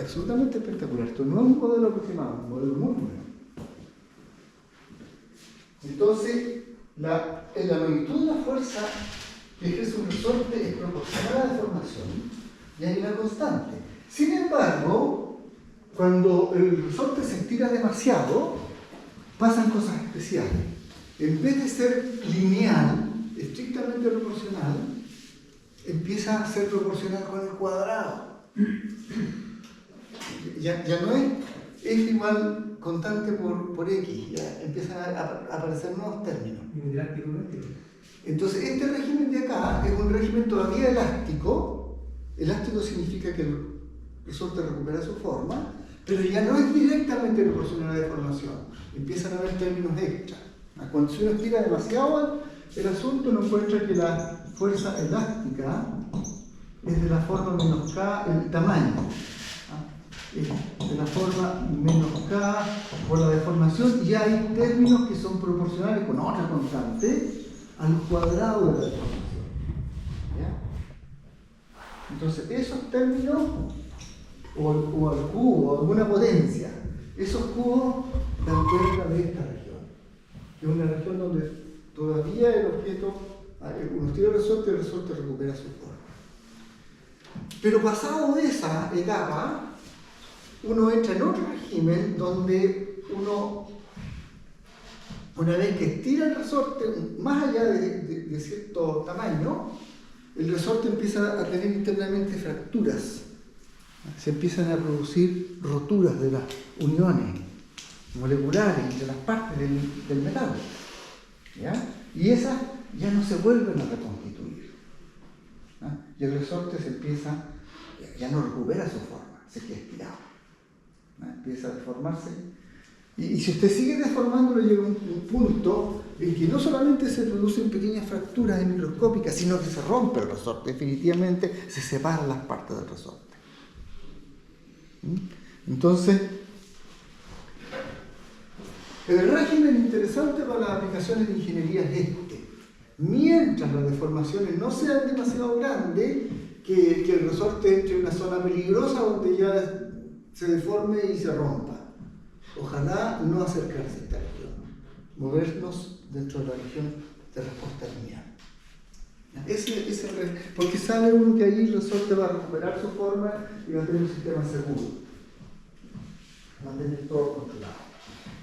Absolutamente espectacular. Esto no es un modelo aproximado, es un modelo muy bueno. Entonces, la magnitud de la fuerza que ejerce un resorte es proporcional a la deformación y hay una constante. Sin embargo, cuando el resorte se estira demasiado, pasan cosas especiales. En vez de ser lineal, estrictamente proporcional, empieza a ser proporcional con el cuadrado. Ya no es igual constante por X, ya empiezan a aparecer nuevos términos. Entonces, este régimen de acá es un régimen todavía elástico. Elástico significa que el resorte recupera su forma, pero ya no es directamente proporcional a la deformación. Empiezan a haber términos extra. Cuando uno estira demasiado el asunto, uno encuentra que la fuerza elástica es de la forma menos K, el tamaño. De la forma menos K por la deformación, y hay términos que son proporcionales con otra constante al cuadrado de la deformación. ¿Ya? Entonces, esos términos, o al cubo, o alguna potencia, esos cubos dan cuenta de esta región, que es una región donde todavía el objeto, uno tira el resorte recupera su forma. Pero pasado de esa etapa, uno entra en otro régimen donde una vez que estira el resorte más allá de cierto tamaño, el resorte empieza a tener internamente fracturas. Se empiezan a producir roturas de las uniones moleculares entre las partes del metal. ¿Ya? Y esas ya no se vuelven a reconstituir. Y el resorte ya no recupera su forma, se queda estirado. Empieza a deformarse y si usted sigue deformándolo llega un punto en que no solamente se producen pequeñas fracturas microscópicas, sino que se rompe el resorte, definitivamente se separan las partes del resorte. Entonces, el régimen interesante para las aplicaciones de ingeniería es este. mientras las deformaciones no sean demasiado grandes, que el resorte entre en una zona peligrosa donde ya se deforme y se rompa. Ojalá no acercarse a esta región, movernos dentro de la región de respuesta lineal. Porque sabe uno que ahí el resorte va a recuperar su forma y va a tener un sistema seguro, mantener todo controlado.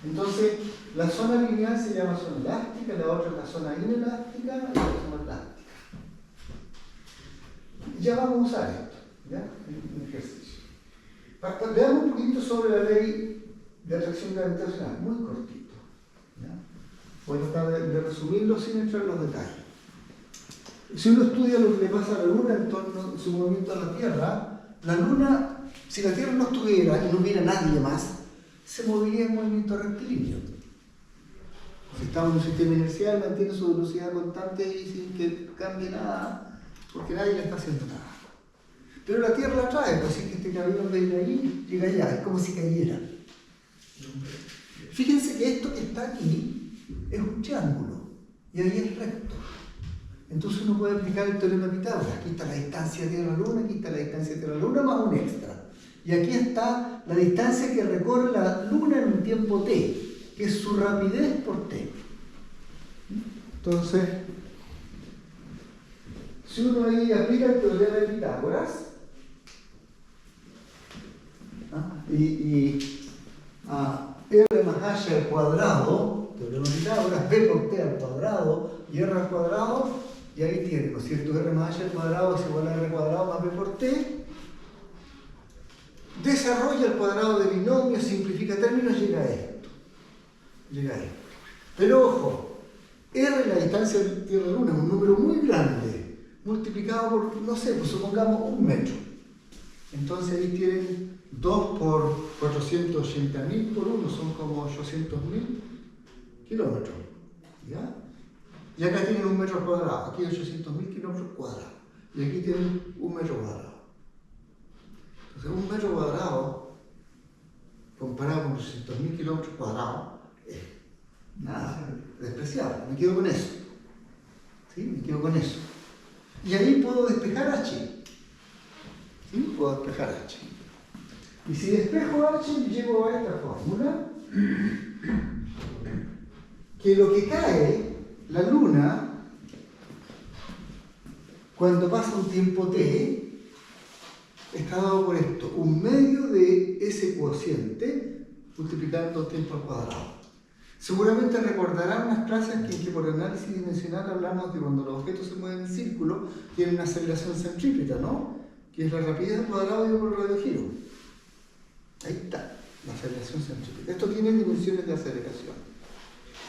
Entonces, la zona lineal se llama zona elástica, la otra es la zona inelástica y la zona elástica. Ya vamos a usar esto, ¿ya? En ejercicio. Veamos un poquito sobre la ley de atracción gravitacional, muy cortito, ¿ya? Voy a tratar de resumirlo sin entrar en los detalles. Si uno estudia lo que le pasa a la Luna en torno a su movimiento a la Tierra, la Luna, si la Tierra no estuviera y no hubiera nadie más, se movería en movimiento rectilíneo. Si estamos en un sistema inercial, mantiene su velocidad constante y sin que cambie nada, porque nadie le está haciendo nada. Pero la Tierra la trae, pues si este avión de ir ahí, llega allá, es como si cayera. Fíjense que esto que está aquí es un triángulo y ahí es recto. Entonces uno puede aplicar el teorema de Pitágoras. Aquí está la distancia Tierra-Luna, aquí está la distancia Tierra-Luna más un extra. Y aquí está la distancia que recorre la Luna en un tiempo t, que es su rapidez por t. Entonces, si uno ahí aplica el teorema de Pitágoras, R más H al cuadrado, teorema de Pitágoras, B por T al cuadrado y R al cuadrado, y ahí tiene, ¿no es cierto? R más H al cuadrado es igual a R cuadrado más B por T. Desarrolla el cuadrado de binomio, simplifica términos, llega a esto. Pero ojo, R, la distancia de Tierra-Luna, es un número muy grande, multiplicado por, no sé, pues supongamos 1 metro. Entonces ahí tienen 2 por 480.000 por 1, son como 800.000 kilómetros. ¿Ya? Y acá tienen 1 metro cuadrado, aquí 800.000 kilómetros cuadrados. Y aquí tienen 1 metro cuadrado. Entonces 1 metro cuadrado, comparado con 800.000 kilómetros cuadrados, es nada, despreciable. Me quedo con eso. ¿Sí? Me quedo con eso. Y ahí puedo despejar H. ¿Sí? Puedo despejar H. Y si despejo H, llego a esta fórmula, que lo que cae, la Luna, cuando pasa un tiempo t, está dado por esto, 1/2 de ese cociente multiplicando tiempo al cuadrado. Seguramente recordarán unas clases en que por análisis dimensional hablamos de cuando los objetos se mueven en círculo, tienen una aceleración centrípeta, ¿no? Que es la rapidez al cuadrado dividido por el radio de giro. Ahí está, la aceleración centrípeta. Esto tiene dimensiones de aceleración.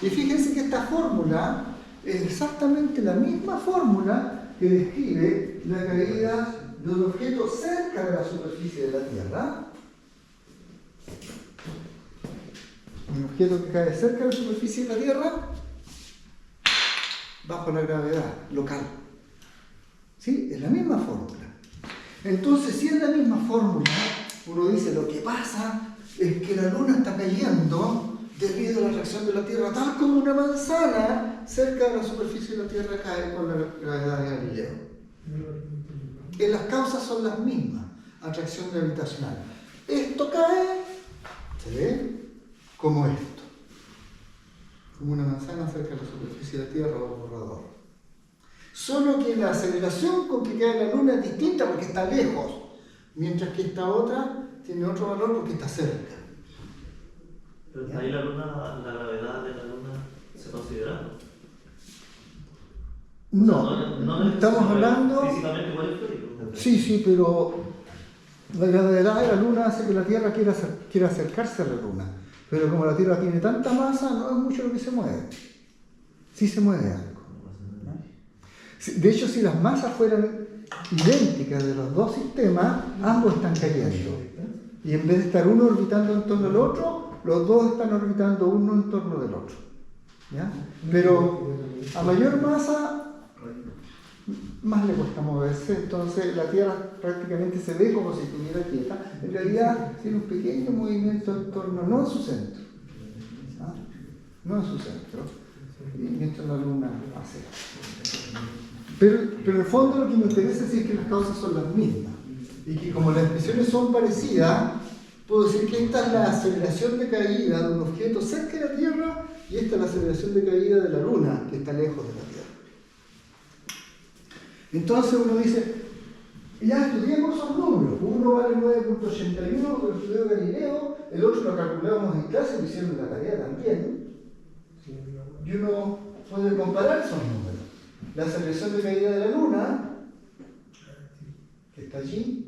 Y fíjense que esta fórmula es exactamente la misma fórmula que describe la caída de un objeto cerca de la superficie de la Tierra. Un objeto que cae cerca de la superficie de la Tierra bajo la gravedad local. ¿Sí? Es la misma fórmula. Entonces, si es la misma fórmula, uno dice lo que pasa es que la Luna está cayendo debido a la atracción de la Tierra, tal como una manzana cerca de la superficie de la Tierra cae con la gravedad de Galileo. Las causas son las mismas, atracción gravitacional. Esto cae, ¿se ve? Como esto, como una manzana cerca de la superficie de la Tierra o el borrador. Solo que la aceleración con que cae la Luna es distinta porque está lejos, mientras que esta otra tiene otro valor porque está cerca. Pero ahí la Luna, la gravedad de la Luna se considera. No, no estamos hablando... Físicamente igual es físico. Sí, pero la gravedad de la Luna hace que la Tierra quiera acercarse a la Luna. Pero como la Tierra tiene tanta masa, no es mucho lo que se mueve. Sí se mueve algo. De hecho, si las masas fueran idénticas de los dos sistemas, ambos están cayendo. Y en vez de estar uno orbitando en torno al otro, los dos están orbitando uno en torno del otro. ¿Ya? Pero a mayor masa, más le cuesta moverse, entonces la Tierra prácticamente se ve como si estuviera quieta. En realidad tiene un pequeño movimiento en torno, no en su centro, no en su centro, y mientras la Luna hace. Pero en el fondo lo que me interesa es que las causas son las mismas. Y que como las expresiones son parecidas, puedo decir que esta es la aceleración de caída de un objeto cerca de la Tierra y esta es la aceleración de caída de la Luna, que está lejos de la Tierra. Entonces uno dice, ya estudiamos esos números. Uno vale 9.81, lo estudió Galileo, el otro lo calculamos en clase, lo hicieron en la tarea también. Y uno puede comparar esos números. La aceleración de caída de la Luna, que está allí,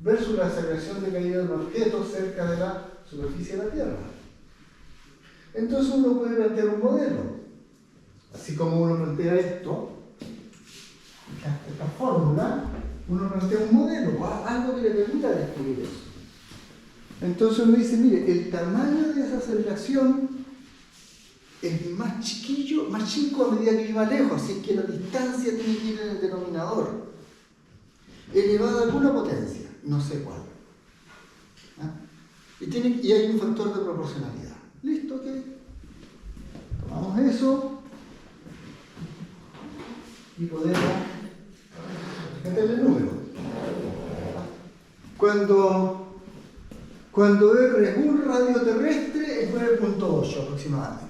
versus la aceleración de caída de un objeto cerca de la superficie de la Tierra. Entonces uno puede plantear un modelo. Así como uno plantea esto, esta fórmula, uno plantea un modelo, algo que le permita descubrir eso. Entonces uno dice, mire, el tamaño de esa aceleración es más chiquillo, más chico a medida que iba lejos, así es que la distancia tiene que ir en el denominador, elevada a alguna potencia, no sé cuál. ¿Ah? Y hay un factor de proporcionalidad. ¿Listo? ¿Ok? Tomamos eso y podemos meterle el número. Cuando R es un radio terrestre es 9.8 aproximadamente.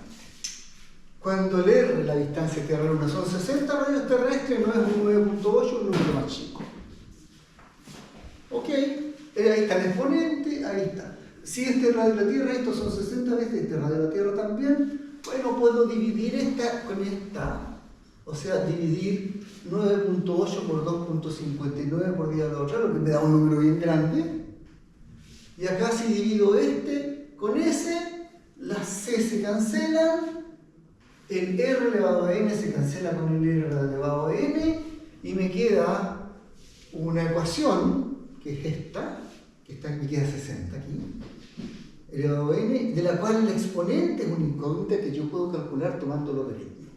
Cuando el R, la distancia Tierra-Luna, son 60 radios terrestres, no es un 9.8, un número más chico. ¿Ok? Ahí está el exponente, ahí está. Si este radio de la Tierra, estos son 60 veces, este radio de la Tierra también, bueno, puedo dividir esta con esta. O sea, dividir 9.8 por 2.59 por día de la otra, lo que me da un número bien grande. Y acá si divido este con ese, las C se cancelan, el R elevado a N se cancela con el R elevado a N, y me queda una ecuación, que es esta, me queda 60 aquí, elevado a N, de la cual el exponente es una incógnita que yo puedo calcular tomando logaritmo.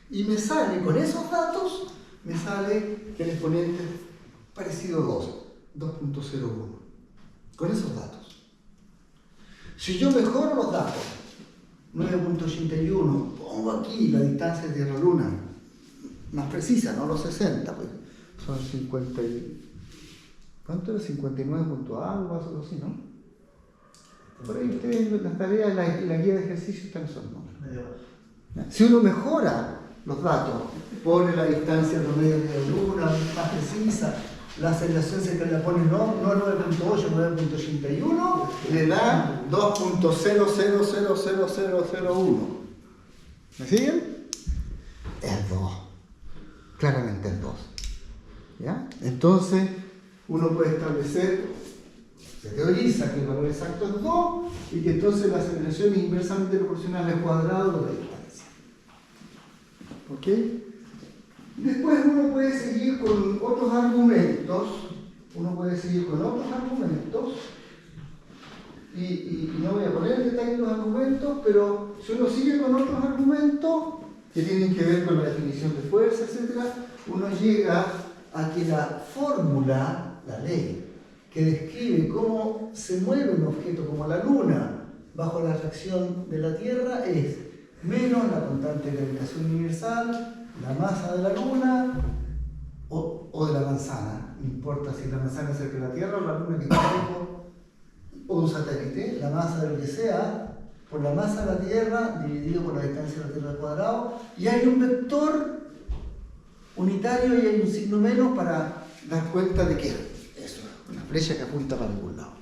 Y me sale, con esos datos, me sale que el exponente es parecido a 2.01. Con esos datos. Si yo mejoro los datos, 9.81, pongo aquí la distancia de Tierra-Luna, más precisa, no los 60, pues son 50 y... ¿Cuánto era? 59 punto algo, algo así, ¿no? Por ahí ustedes, las tareas, la guía de ejercicio están esos números. Si uno mejora los datos, pone la distancia promedio de la Luna más precisa, la aceleración se la pone no 9.8, 9.81, le da 2.000001. ¿Me siguen? Es 2. Claramente es 2. ¿Ya? Entonces, uno puede establecer, se teoriza que el valor exacto es 2 y que entonces la aceleración es inversamente proporcional al cuadrado de la distancia. ¿Ok? Después uno puede seguir con otros argumentos, y no voy a poner en detalle los argumentos, pero si uno sigue con otros argumentos que tienen que ver con la definición de fuerza, etc., uno llega a que la fórmula, la ley, que describe cómo se mueve un objeto como la Luna bajo la atracción de la Tierra es menos la constante de gravitación universal, la masa de la Luna o de la manzana. No importa si la manzana es cerca de la Tierra o la Luna que está lejos, o un satélite, la masa de lo que sea, por la masa de la Tierra dividido por la distancia de la Tierra al cuadrado, y hay un vector unitario y hay un signo menos para dar cuenta de que es una flecha que apunta para algún lado.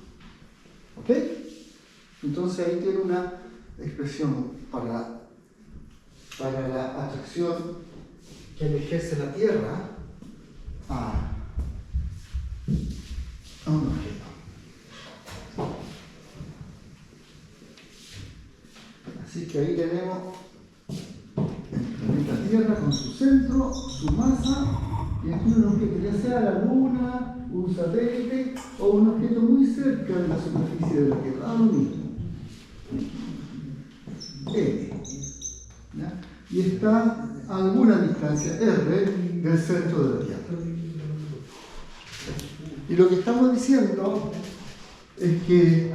¿Ok? Entonces ahí tiene una expresión para la atracción que le ejerce la Tierra a un objeto. Así que ahí tenemos el planeta Tierra con su centro, su masa, y aquí un objeto, ya sea la Luna, un satélite o un objeto muy cerca de la superficie de la Tierra, lo mismo. ¿Ya? Y está a alguna distancia R del centro de la Tierra. Y lo que estamos diciendo es que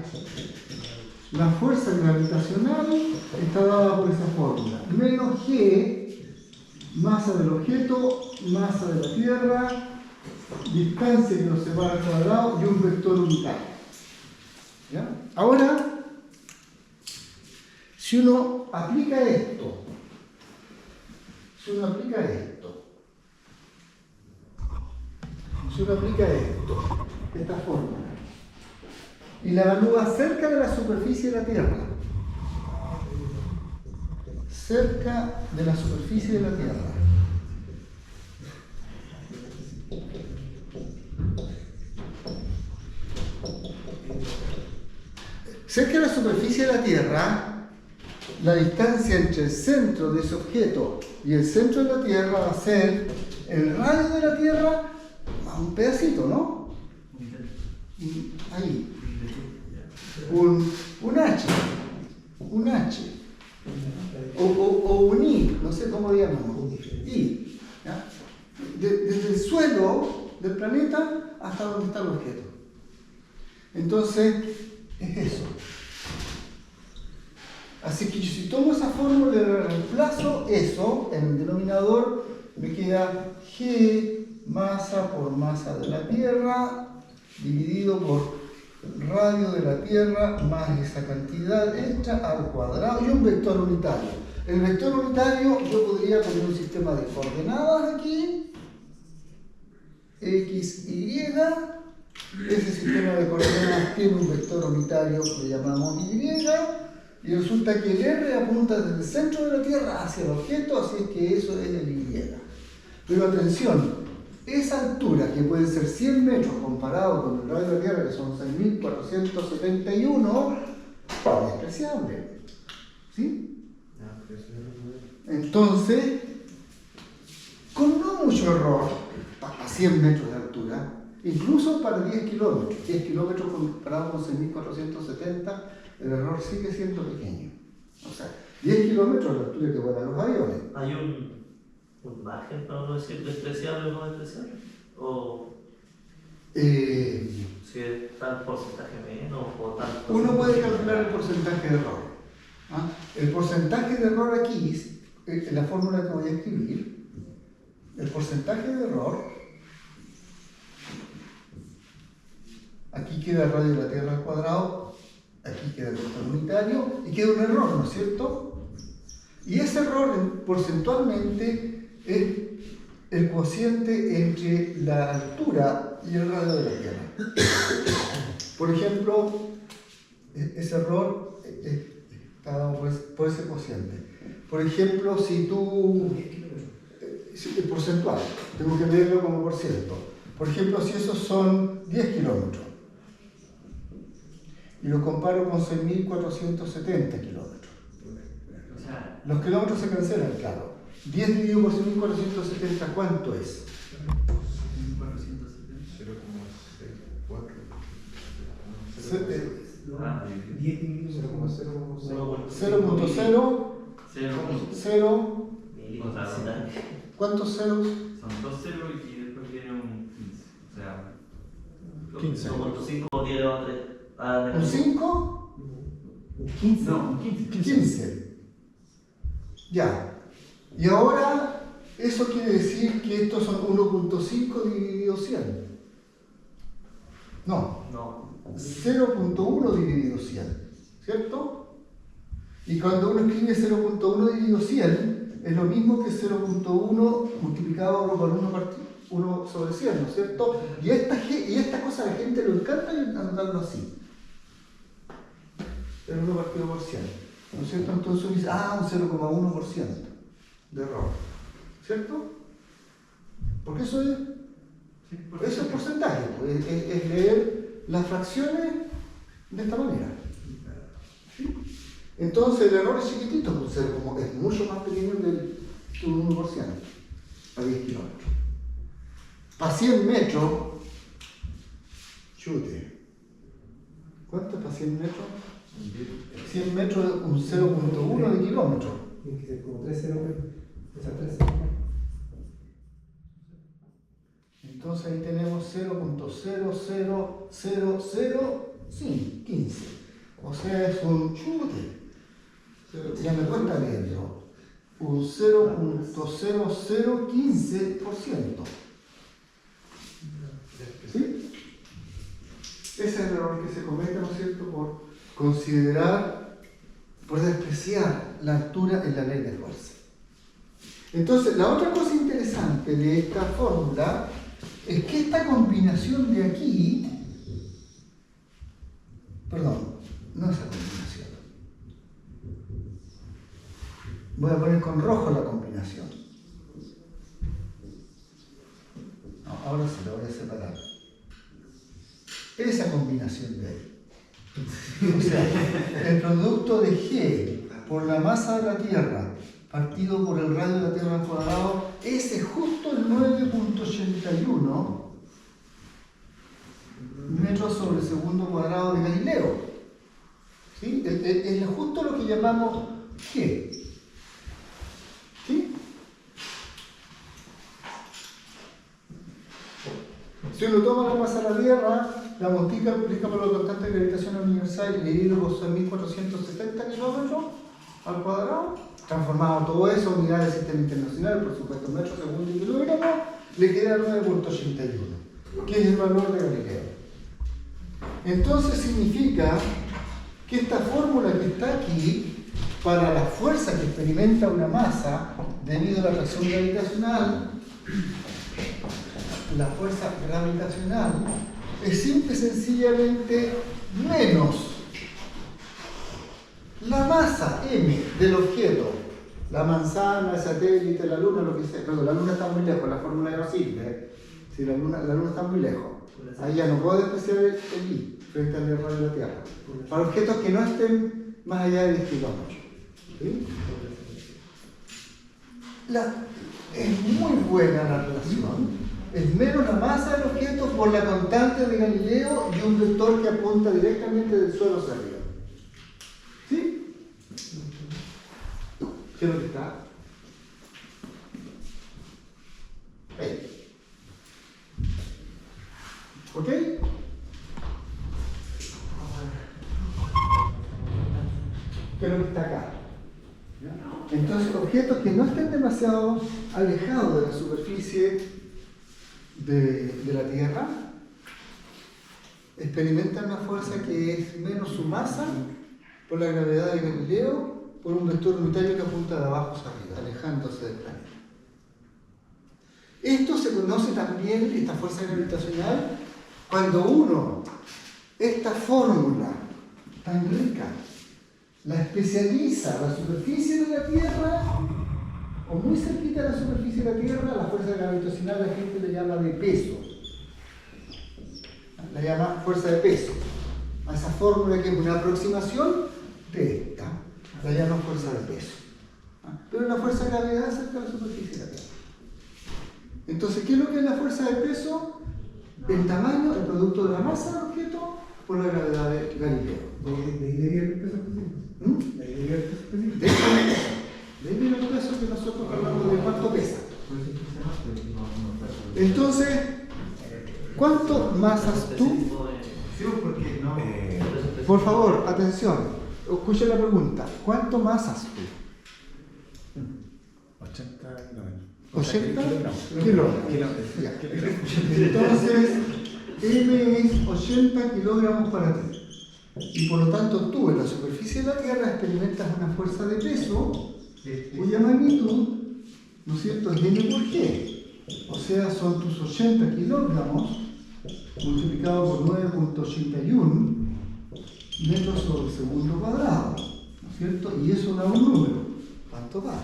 la fuerza gravitacional está dada por esa fórmula. Menos G masa del objeto, masa de la Tierra, distancia que nos separa al cuadrado y un vector unitario. ¿Ya? Ahora, si uno aplica esto, esta fórmula, y la evalúa cerca de la superficie de la Tierra, cerca de la superficie de la Tierra, cerca de la superficie de la Tierra, la distancia entre el centro de ese objeto y el centro de la Tierra va a ser el radio de la Tierra a un pedacito, ¿no? Ahí. Un H. O un I, no sé cmo llamamos. I. ¿Ya? Desde el suelo del planeta hasta donde está el objeto. Entonces, es eso. Así que si tomo esa fórmula y le reemplazo eso en el denominador, me queda G masa por masa de la Tierra dividido por radio de la Tierra más esa cantidad extra al cuadrado y un vector unitario. El vector unitario yo podría poner un sistema de coordenadas aquí, X, Y. Ese sistema de coordenadas tiene un vector unitario que le llamamos Y. Y resulta que el R apunta desde el centro de la Tierra hacia el objeto, así es que eso es el Y. Pero atención, esa altura, que puede ser 100 metros comparado con el radio de la Tierra, que son 6.471, es despreciable. ¿Sí? Entonces, con no mucho error, a 100 metros de altura, incluso para 10 kilómetros, 10 kilómetros comparado con 6.470, el error sigue siendo pequeño. O sea, 10 kilómetros es la altura que vuelan los aviones. ¿Hay un margen para no decir despreciable o no despreciable? ¿O si es tal porcentaje menos o tal porcentaje? Uno puede calcular el porcentaje de error. ¿Ah? El porcentaje de error aquí, en la fórmula que voy a escribir, el porcentaje de error, aquí queda el radio de la Tierra al cuadrado, aquí queda el vector unitario y queda un error, ¿no es cierto? Y ese error porcentualmente es el cociente entre la altura y el radio de la Tierra. Por ejemplo, ese error está dado por ese cociente. Por ejemplo, si el porcentual, tengo que medirlo como por ciento. Por ejemplo, si esos son 10 kilómetros y lo comparo con 6.470 kilómetros. Los kilómetros se cancelan, claro. 10 dividido por 6.470, ¿cuánto es? 0.0. ¿Cuántos ceros? Son 2 ceros y después viene un 15. O sea, 15. 2.5 10 elevado a 3. ¿Un 5? 15. No, un 15. 15. Ya. Y ahora, eso quiere decir que estos son 1.5 dividido 100. No. 0.1 dividido 100. ¿Cierto? Y cuando uno escribe 0.1 dividido 100, es lo mismo que 0.1 multiplicado por 1 sobre 100, ¿no es cierto? Y esta cosa a la gente le encanta anotarlo así. El 1 partido por 100. ¿No es cierto? Entonces uno dice, un 0,1% de error. ¿Cierto? Porque eso es porcentaje, pues, es leer las fracciones de esta manera. ¿Sí? Entonces el error es chiquitito, pues, es mucho más pequeño que un 1% a 10 kilómetros. Para 100 metros, chute. ¿Cuánto es para 100 metros? 100 metros es un 0.1 de kilómetro. Tiene que ser como 3 ceros, esas 3 Entonces ahí tenemos 0.000015. O sea, es un chute. Ya me cuesta leerlo. un 0.0015%. ¿Sí? Ese es el error que se comete, ¿no es cierto?, por considerar, por despreciar la altura en la ley de fuerza. Entonces, la otra cosa interesante de esta fórmula es que esta combinación de aquí, perdón, no esa combinación, voy a poner con rojo la combinación. No, ahora sí la voy a separar. Esa combinación de ahí. O sea, el producto de G por la masa de la Tierra partido por el radio de la Tierra al cuadrado, ese es justo el 9.81 metros sobre segundo cuadrado de Galileo. ¿Sí? Es justo lo que llamamos G. ¿Sí? Si uno toma la masa de la Tierra, la multiplica por la constante de gravitación universal y le divide por 6.470 kilómetros al cuadrado, transformado todo eso en unidades del sistema internacional, por supuesto, metros, segundo y kilogramo, le queda 9.81, que es el valor de Galileo. Entonces significa que esta fórmula que está aquí, para la fuerza que experimenta una masa debido a la atracción gravitacional, la fuerza gravitacional es simple y sencillamente menos la masa m del objeto, la manzana, el satélite, la luna, lo que sea. Perdón, la luna está muy lejos, la fórmula ya no sirve. Si la luna está muy lejos. Ahí ya no puedo despreciar el I frente al error de la Tierra. Para objetos que no estén más allá de 10 kilómetros. ¿Sí? Es muy buena la relación. Es menos la masa del objeto por la constante de Galileo y un vector que apunta directamente del suelo hacia arriba. ¿Sí? ¿Qué es lo que está? Ahí. ¿Ok? ¿Qué es lo que está acá? Entonces, objetos que no estén demasiado alejados de la superficie de la Tierra experimentan una fuerza que es menos su masa por la gravedad de Galileo por un vector unitario que apunta de abajo hacia arriba, alejándose del planeta. Esto se conoce también, esta fuerza gravitacional, cuando uno, esta fórmula tan rica, la especializa a la superficie de la Tierra, o muy cerquita de la superficie de la Tierra, la fuerza gravitacional la gente le llama de peso. La llama fuerza de peso. A esa fórmula que es una aproximación de esta, la llama fuerza de peso. Pero la fuerza de gravedad cerca de la superficie de la Tierra. Entonces, ¿qué es lo que es la fuerza de peso? El tamaño, el producto de la masa del objeto por la gravedad de Galileo. ¿De ahí deriva el peso específico? ¿De ahí deriva el peso específico? De ahí viene el peso que nosotros hablamos de cuánto pesa. Entonces, ¿cuánto masas tú? Sí, porque no. Por favor, atención, escucha la pregunta. ¿Cuánto masas tú? 80 kilómetros. 80 kilogramos. kilogramos. Ya. Entonces, M es 80 kilogramos para ti. Y por lo tanto, tú en la superficie de la Tierra experimentas una fuerza de peso cuya magnitud, ¿no es cierto?, es M por G. O sea, son tus 80 kilogramos multiplicado por 9.81 metros sobre segundo cuadrado, ¿no es cierto? Y eso da un número. ¿Cuánto da?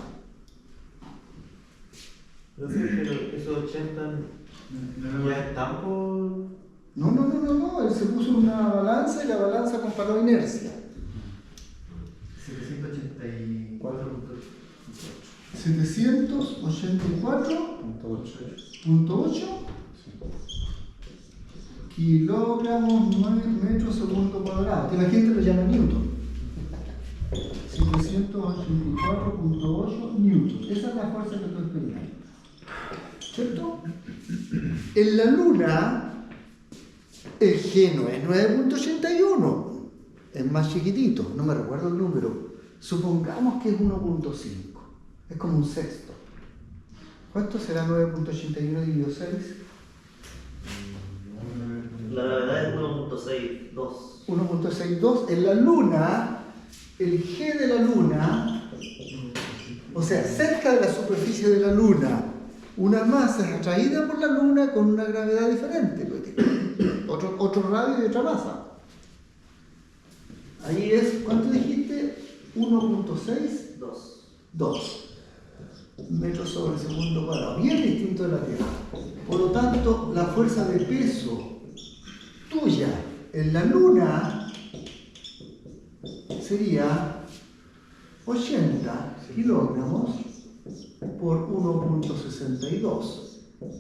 Pero esos 80 ya están por... No. Él se puso una balanza y la balanza comparó inercia. 784.8 kilogramos metros segundo cuadrado. Que la gente lo llama Newton. 784.8 Newton. Esa es la fuerza que tú experimentas. ¿Cierto? En la Luna, el G no es 9.81. Es más chiquitito. No me recuerdo el número. Supongamos que es 1.5. Es como un sexto. ¿Cuánto será 9.81 dividido 6? La gravedad es 1.62. 1.62. En la Luna, el G de la Luna, o sea, cerca de la superficie de la Luna, una masa es atraída por la Luna con una gravedad diferente, otro radio y otra masa. Ahí es, ¿cuánto dijiste? 1.6. 2 metros sobre segundo cuadrado, bien distinto de la Tierra. Por lo tanto, la fuerza de peso tuya en la Luna sería 80 kilogramos por 1.62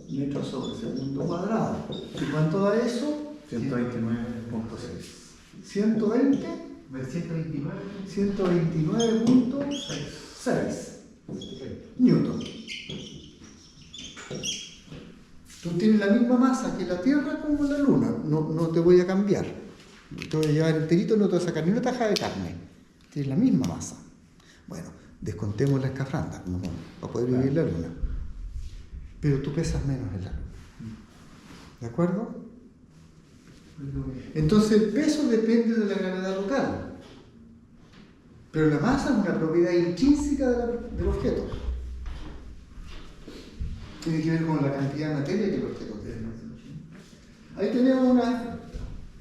metros sobre segundo cuadrado. ¿Y cuánto da eso? 129.6. 120. 129.6 Newton. Tú tienes la misma masa que la Tierra como la Luna. No te voy a cambiar. Te voy a llevar enterito, no te voy a sacar ni una taja de carne. Tienes la misma masa. Bueno, descontemos la escafranda para poder vivir en la Luna. Pero tú pesas menos en la Luna. ¿De acuerdo? Entonces el peso depende de la gravedad local. Pero la masa es una propiedad intrínseca del objeto. Tiene que ver con la cantidad de materia que el objeto tiene. Ahí tenemos una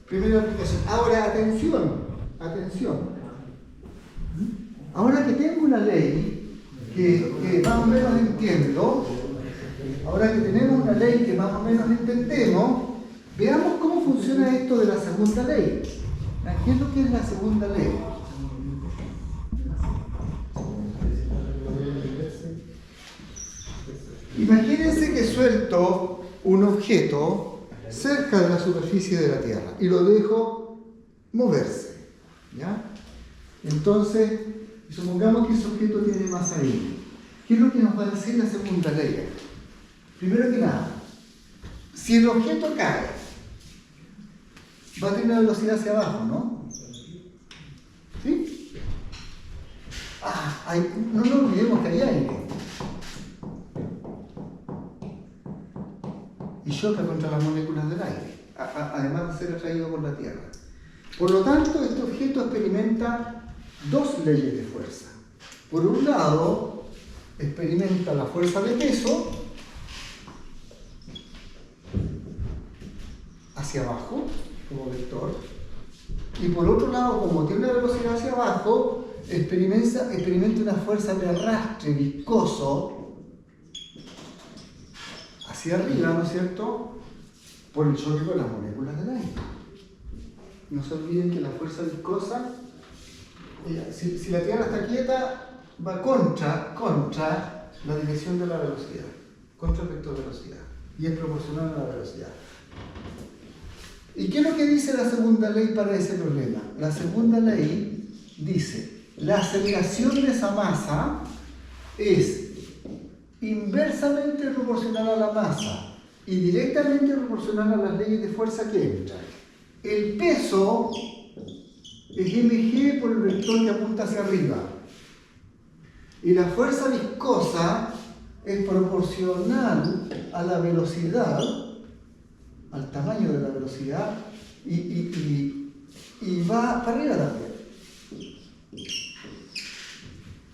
primera aplicación. Ahora, atención. Ahora que tengo una ley que más o menos entiendo, ahora que tenemos una ley que más o menos entendemos, veamos cómo funciona esto de la segunda ley. ¿Qué es lo que es la segunda ley? Imagínense que suelto un objeto cerca de la superficie de la Tierra y lo dejo moverse, ¿ya? Entonces, supongamos que ese objeto tiene masa I. ¿Qué es lo que nos va a decir la segunda ley? Primero que nada, si el objeto cae, va a tener una velocidad hacia abajo, ¿no? ¿Sí? No nos olvidemos que hay aire. Y choca contra las moléculas del aire, además de ser atraído por la Tierra. Por lo tanto, este objeto experimenta dos leyes de fuerza. Por un lado, experimenta la fuerza de peso hacia abajo, como vector, y por otro lado, como tiene una velocidad hacia abajo, experimenta una fuerza de arrastre viscoso hacia arriba, ¿no es cierto?, por el choque con las moléculas del aire. No se olviden que la fuerza viscosa, si la Tierra está quieta, va contra la dirección de la velocidad, contra el vector de velocidad, y es proporcional a la velocidad. ¿Y qué es lo que dice la segunda ley para ese problema? La segunda ley dice, la aceleración de esa masa es inversamente proporcional a la masa y directamente proporcional a las leyes de fuerza que entran. El peso es mg por el vector que apunta hacia arriba. Y la fuerza viscosa es proporcional a la velocidad, al tamaño de la velocidad, y va para arriba también.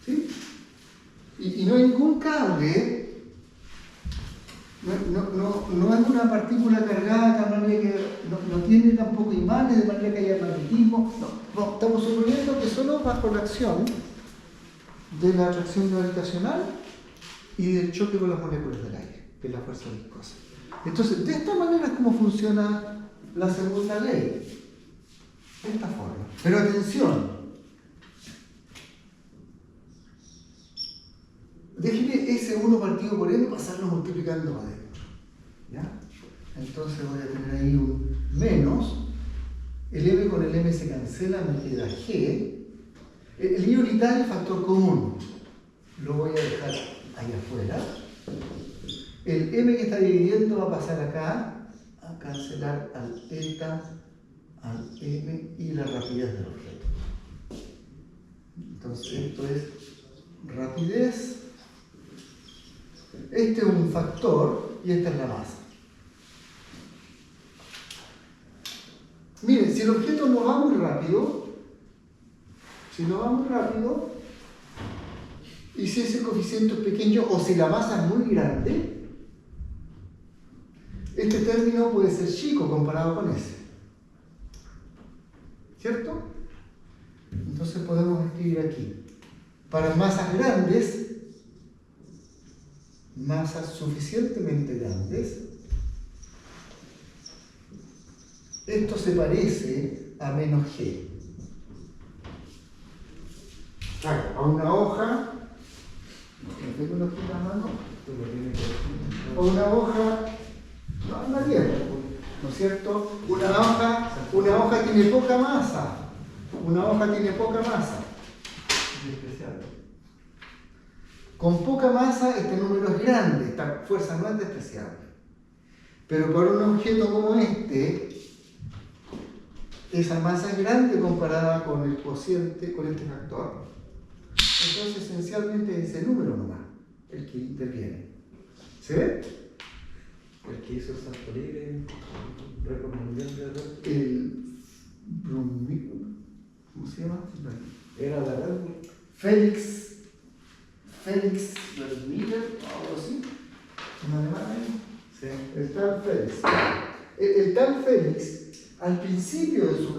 ¿Sí? Y no hay ningún cable, no es una partícula cargada de tal manera que no tiene tampoco imanes de manera que haya magnetismo. No, estamos suponiendo que solo bajo la acción de la atracción gravitacional y del choque con las moléculas del aire, que es la fuerza viscosa. Entonces, de esta manera es como funciona la segunda ley. De esta forma. Pero atención. Déjeme S1 partido por M pasarlo multiplicando adentro. ¿Ya? Entonces voy a tener ahí un menos. El M con el M se cancela, me queda G. El I unitario es factor común. Lo voy a dejar ahí afuera. El M que está dividiendo va a pasar acá, a cancelar al eta, al M y la rapidez del objeto. Entonces esto es rapidez Este es un factor y esta es la masa. Miren, si el objeto no va muy rápido, y si ese coeficiente es pequeño o si la masa es muy grande, este término puede ser chico comparado con ese. ¿Cierto? Entonces podemos escribir aquí. Para masas grandes, masas suficientemente grandes, esto se parece a menos G. A una hoja, ¿no tengo aquí en la mano? O una hoja, no anda bien, ¿no es cierto? Una hoja tiene poca masa. Con poca masa este número es grande, esta fuerza no es despreciable. Pero para un objeto como este, esa masa es grande comparada con el cociente, con este factor. Entonces esencialmente es ese número nomás el que interviene. ¿Se ve? El que hizo el salto libre, récord mundial de error. El ¿cómo se llama? Era la red. Félix Vermeer, algo así. ¿Un alemán ahí? Sí. El tal Félix. El tal Félix, al principio de su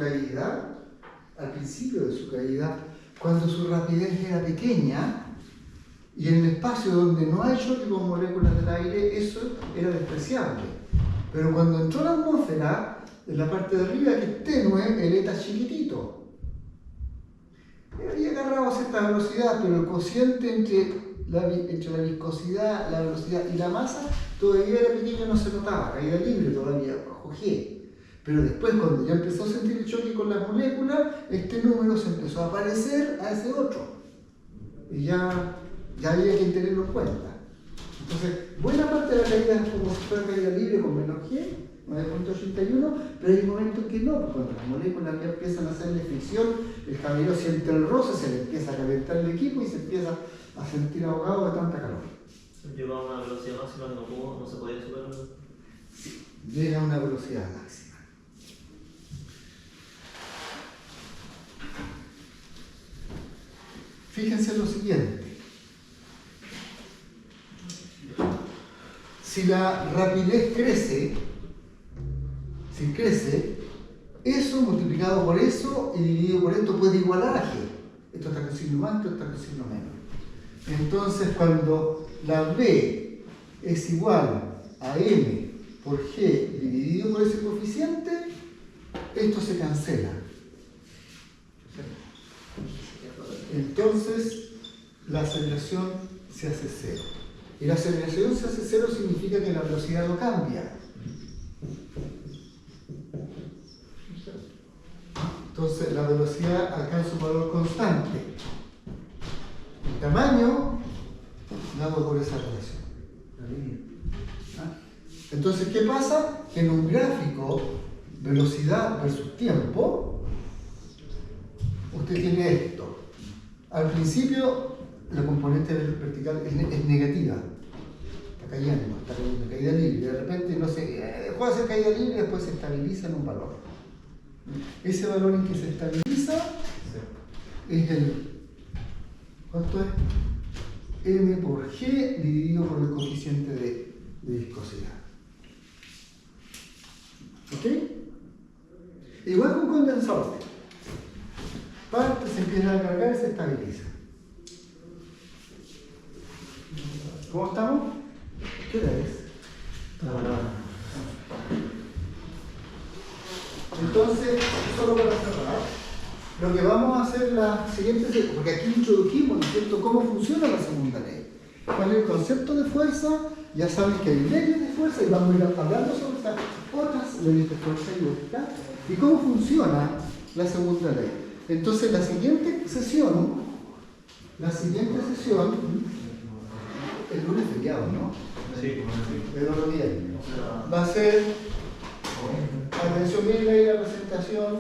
caída, cuando su rapidez era pequeña, y en el espacio donde no hay choque con moléculas del aire, eso era despreciable. Pero cuando entró a la atmósfera, en la parte de arriba que es tenue, el eta es chiquitito. Había agarrado a cierta velocidad, pero el cociente entre la viscosidad, la velocidad y la masa todavía era pequeño, no se notaba, caída libre todavía, bajo G. Pero después, cuando ya empezó a sentir el choque con las moléculas, este número se empezó a parecer a ese otro. Y ya había que tenerlo en cuenta. Entonces, buena parte de la caída es como si fuera caída libre con menos G, 9.81, pero hay momentos que no, porque cuando las moléculas ya empiezan a hacerle fricción, el caballero siente el roce, se le empieza a calentar el equipo y se empieza a sentir ahogado de tanta calor. Llegó a una velocidad máxima que no se podía superar. Llega a una velocidad máxima. Fíjense lo siguiente. Si la rapidez crece, eso multiplicado por eso y dividido por esto puede igualar a G. Esto está con signo más, esto está con signo menos. Entonces, cuando la B es igual a M por G dividido por ese coeficiente, esto se cancela. Entonces, la aceleración se hace cero. Y la aceleración se hace cero significa que la velocidad no cambia. Entonces, la velocidad alcanza un valor constante. El tamaño dado por esa relación. La línea. Entonces, ¿qué pasa? Que en un gráfico, velocidad versus tiempo, usted tiene esto. Al principio, la componente vertical es negativa. Está cayendo, caída libre. De repente, no sé, dejó de hacer caída libre y después se estabiliza en un valor. Ese valor en que se estabiliza es el... ¿Cuánto es? M por G dividido por el coeficiente de viscosidad. ¿Ok? Igual que un condensador. Parte, se empieza a cargar y se estabiliza. ¿Cómo estamos? ¿Qué hora es? Entonces, solo para cerrar, lo que vamos a hacer la siguiente, porque aquí introdujimos, ¿no es cierto?, cómo funciona la segunda ley. ¿Cuál es el concepto de fuerza? Ya saben que hay leyes de fuerza y vamos a ir hablando sobre estas otras leyes de fuerza y lógica. ¿Y cómo funciona la segunda ley? Entonces, la siguiente sesión, el lunes feriado, ¿no? Sí, El otro día. Va a ser, atención, miren ahí la presentación,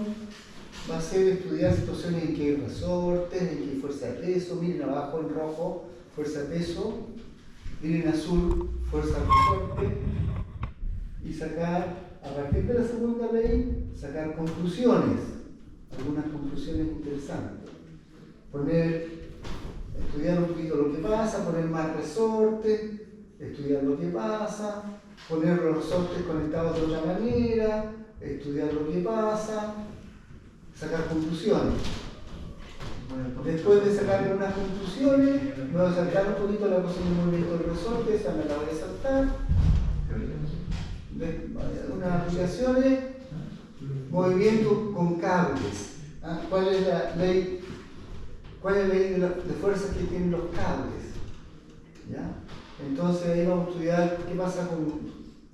va a ser estudiar situaciones en que hay resortes, en que hay fuerza de peso, miren abajo en rojo, fuerza de peso, ir en azul, fuerza resorte, y sacar, a partir de la segunda ley, sacar conclusiones, algunas conclusiones interesantes. Estudiar un poquito lo que pasa, poner más resortes, estudiar lo que pasa, poner los resortes conectados de otra manera, estudiar lo que pasa, sacar conclusiones. Después de sacar unas conclusiones, me voy a saltar un poquito la cosa del movimiento del resorte, esa me la voy a saltar. Unas aplicaciones, movimiento con cables. ¿Ah? ¿Cuál es la ley de fuerzas que tienen los cables? ¿Ya? Entonces ahí vamos a estudiar qué pasa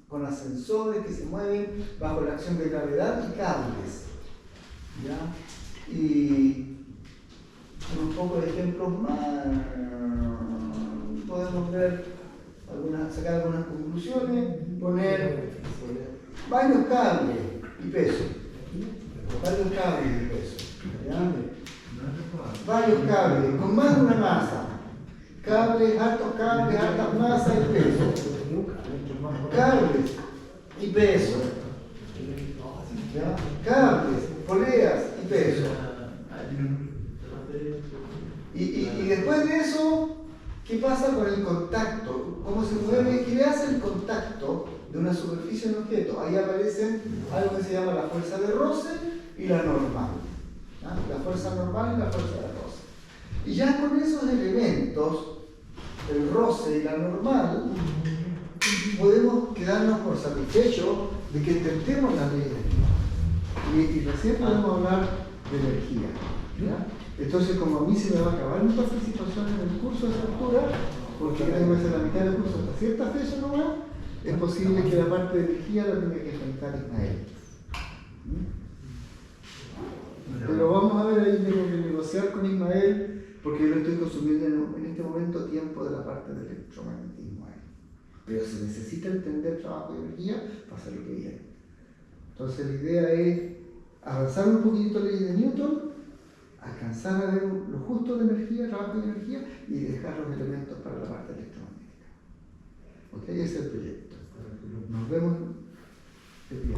con ascensores que se mueven bajo la acción de gravedad y cables. ¿Ya? Y unos pocos ejemplos más, podemos ver sacar algunas conclusiones, poner varios cables y peso. Varios cables y peso. ¿Ya? Varios cables, con más de una masa. Cables, altas masas y peso. Cables y peso. ¿Ya? Cables, poleas y peso. Y después de eso, ¿qué pasa con el contacto? ¿Cómo se mueve? ¿Qué le hace el contacto de una superficie a un objeto? Ahí aparecen algo que se llama la fuerza de roce y la normal. ¿Ah? La fuerza normal y la fuerza de roce. Y ya con esos elementos, el roce y la normal, podemos quedarnos por satisfechos de que entendemos la ley de energía. Y recién podemos hablar de energía. ¿Ya? Entonces, como a mí se me va a acabar mi participación en el curso de estructura, porque tengo que hacer la mitad del curso hasta cierta fecha nomás, es posible que la parte de energía la tenga que enfrentar Ismael. Pero vamos a ver, ahí tengo que negociar con Ismael, porque yo le estoy consumiendo en este momento tiempo de la parte del electromagnetismo. Pero se necesita entender trabajo y energía para hacer lo que viene. Entonces la idea es avanzar un poquito la ley de Newton, alcanzar a ver lo justo de energía, trabajo y energía, y dejar los elementos para la parte electromagnética. ¿Ok? Ese es el proyecto. Nos vemos el día.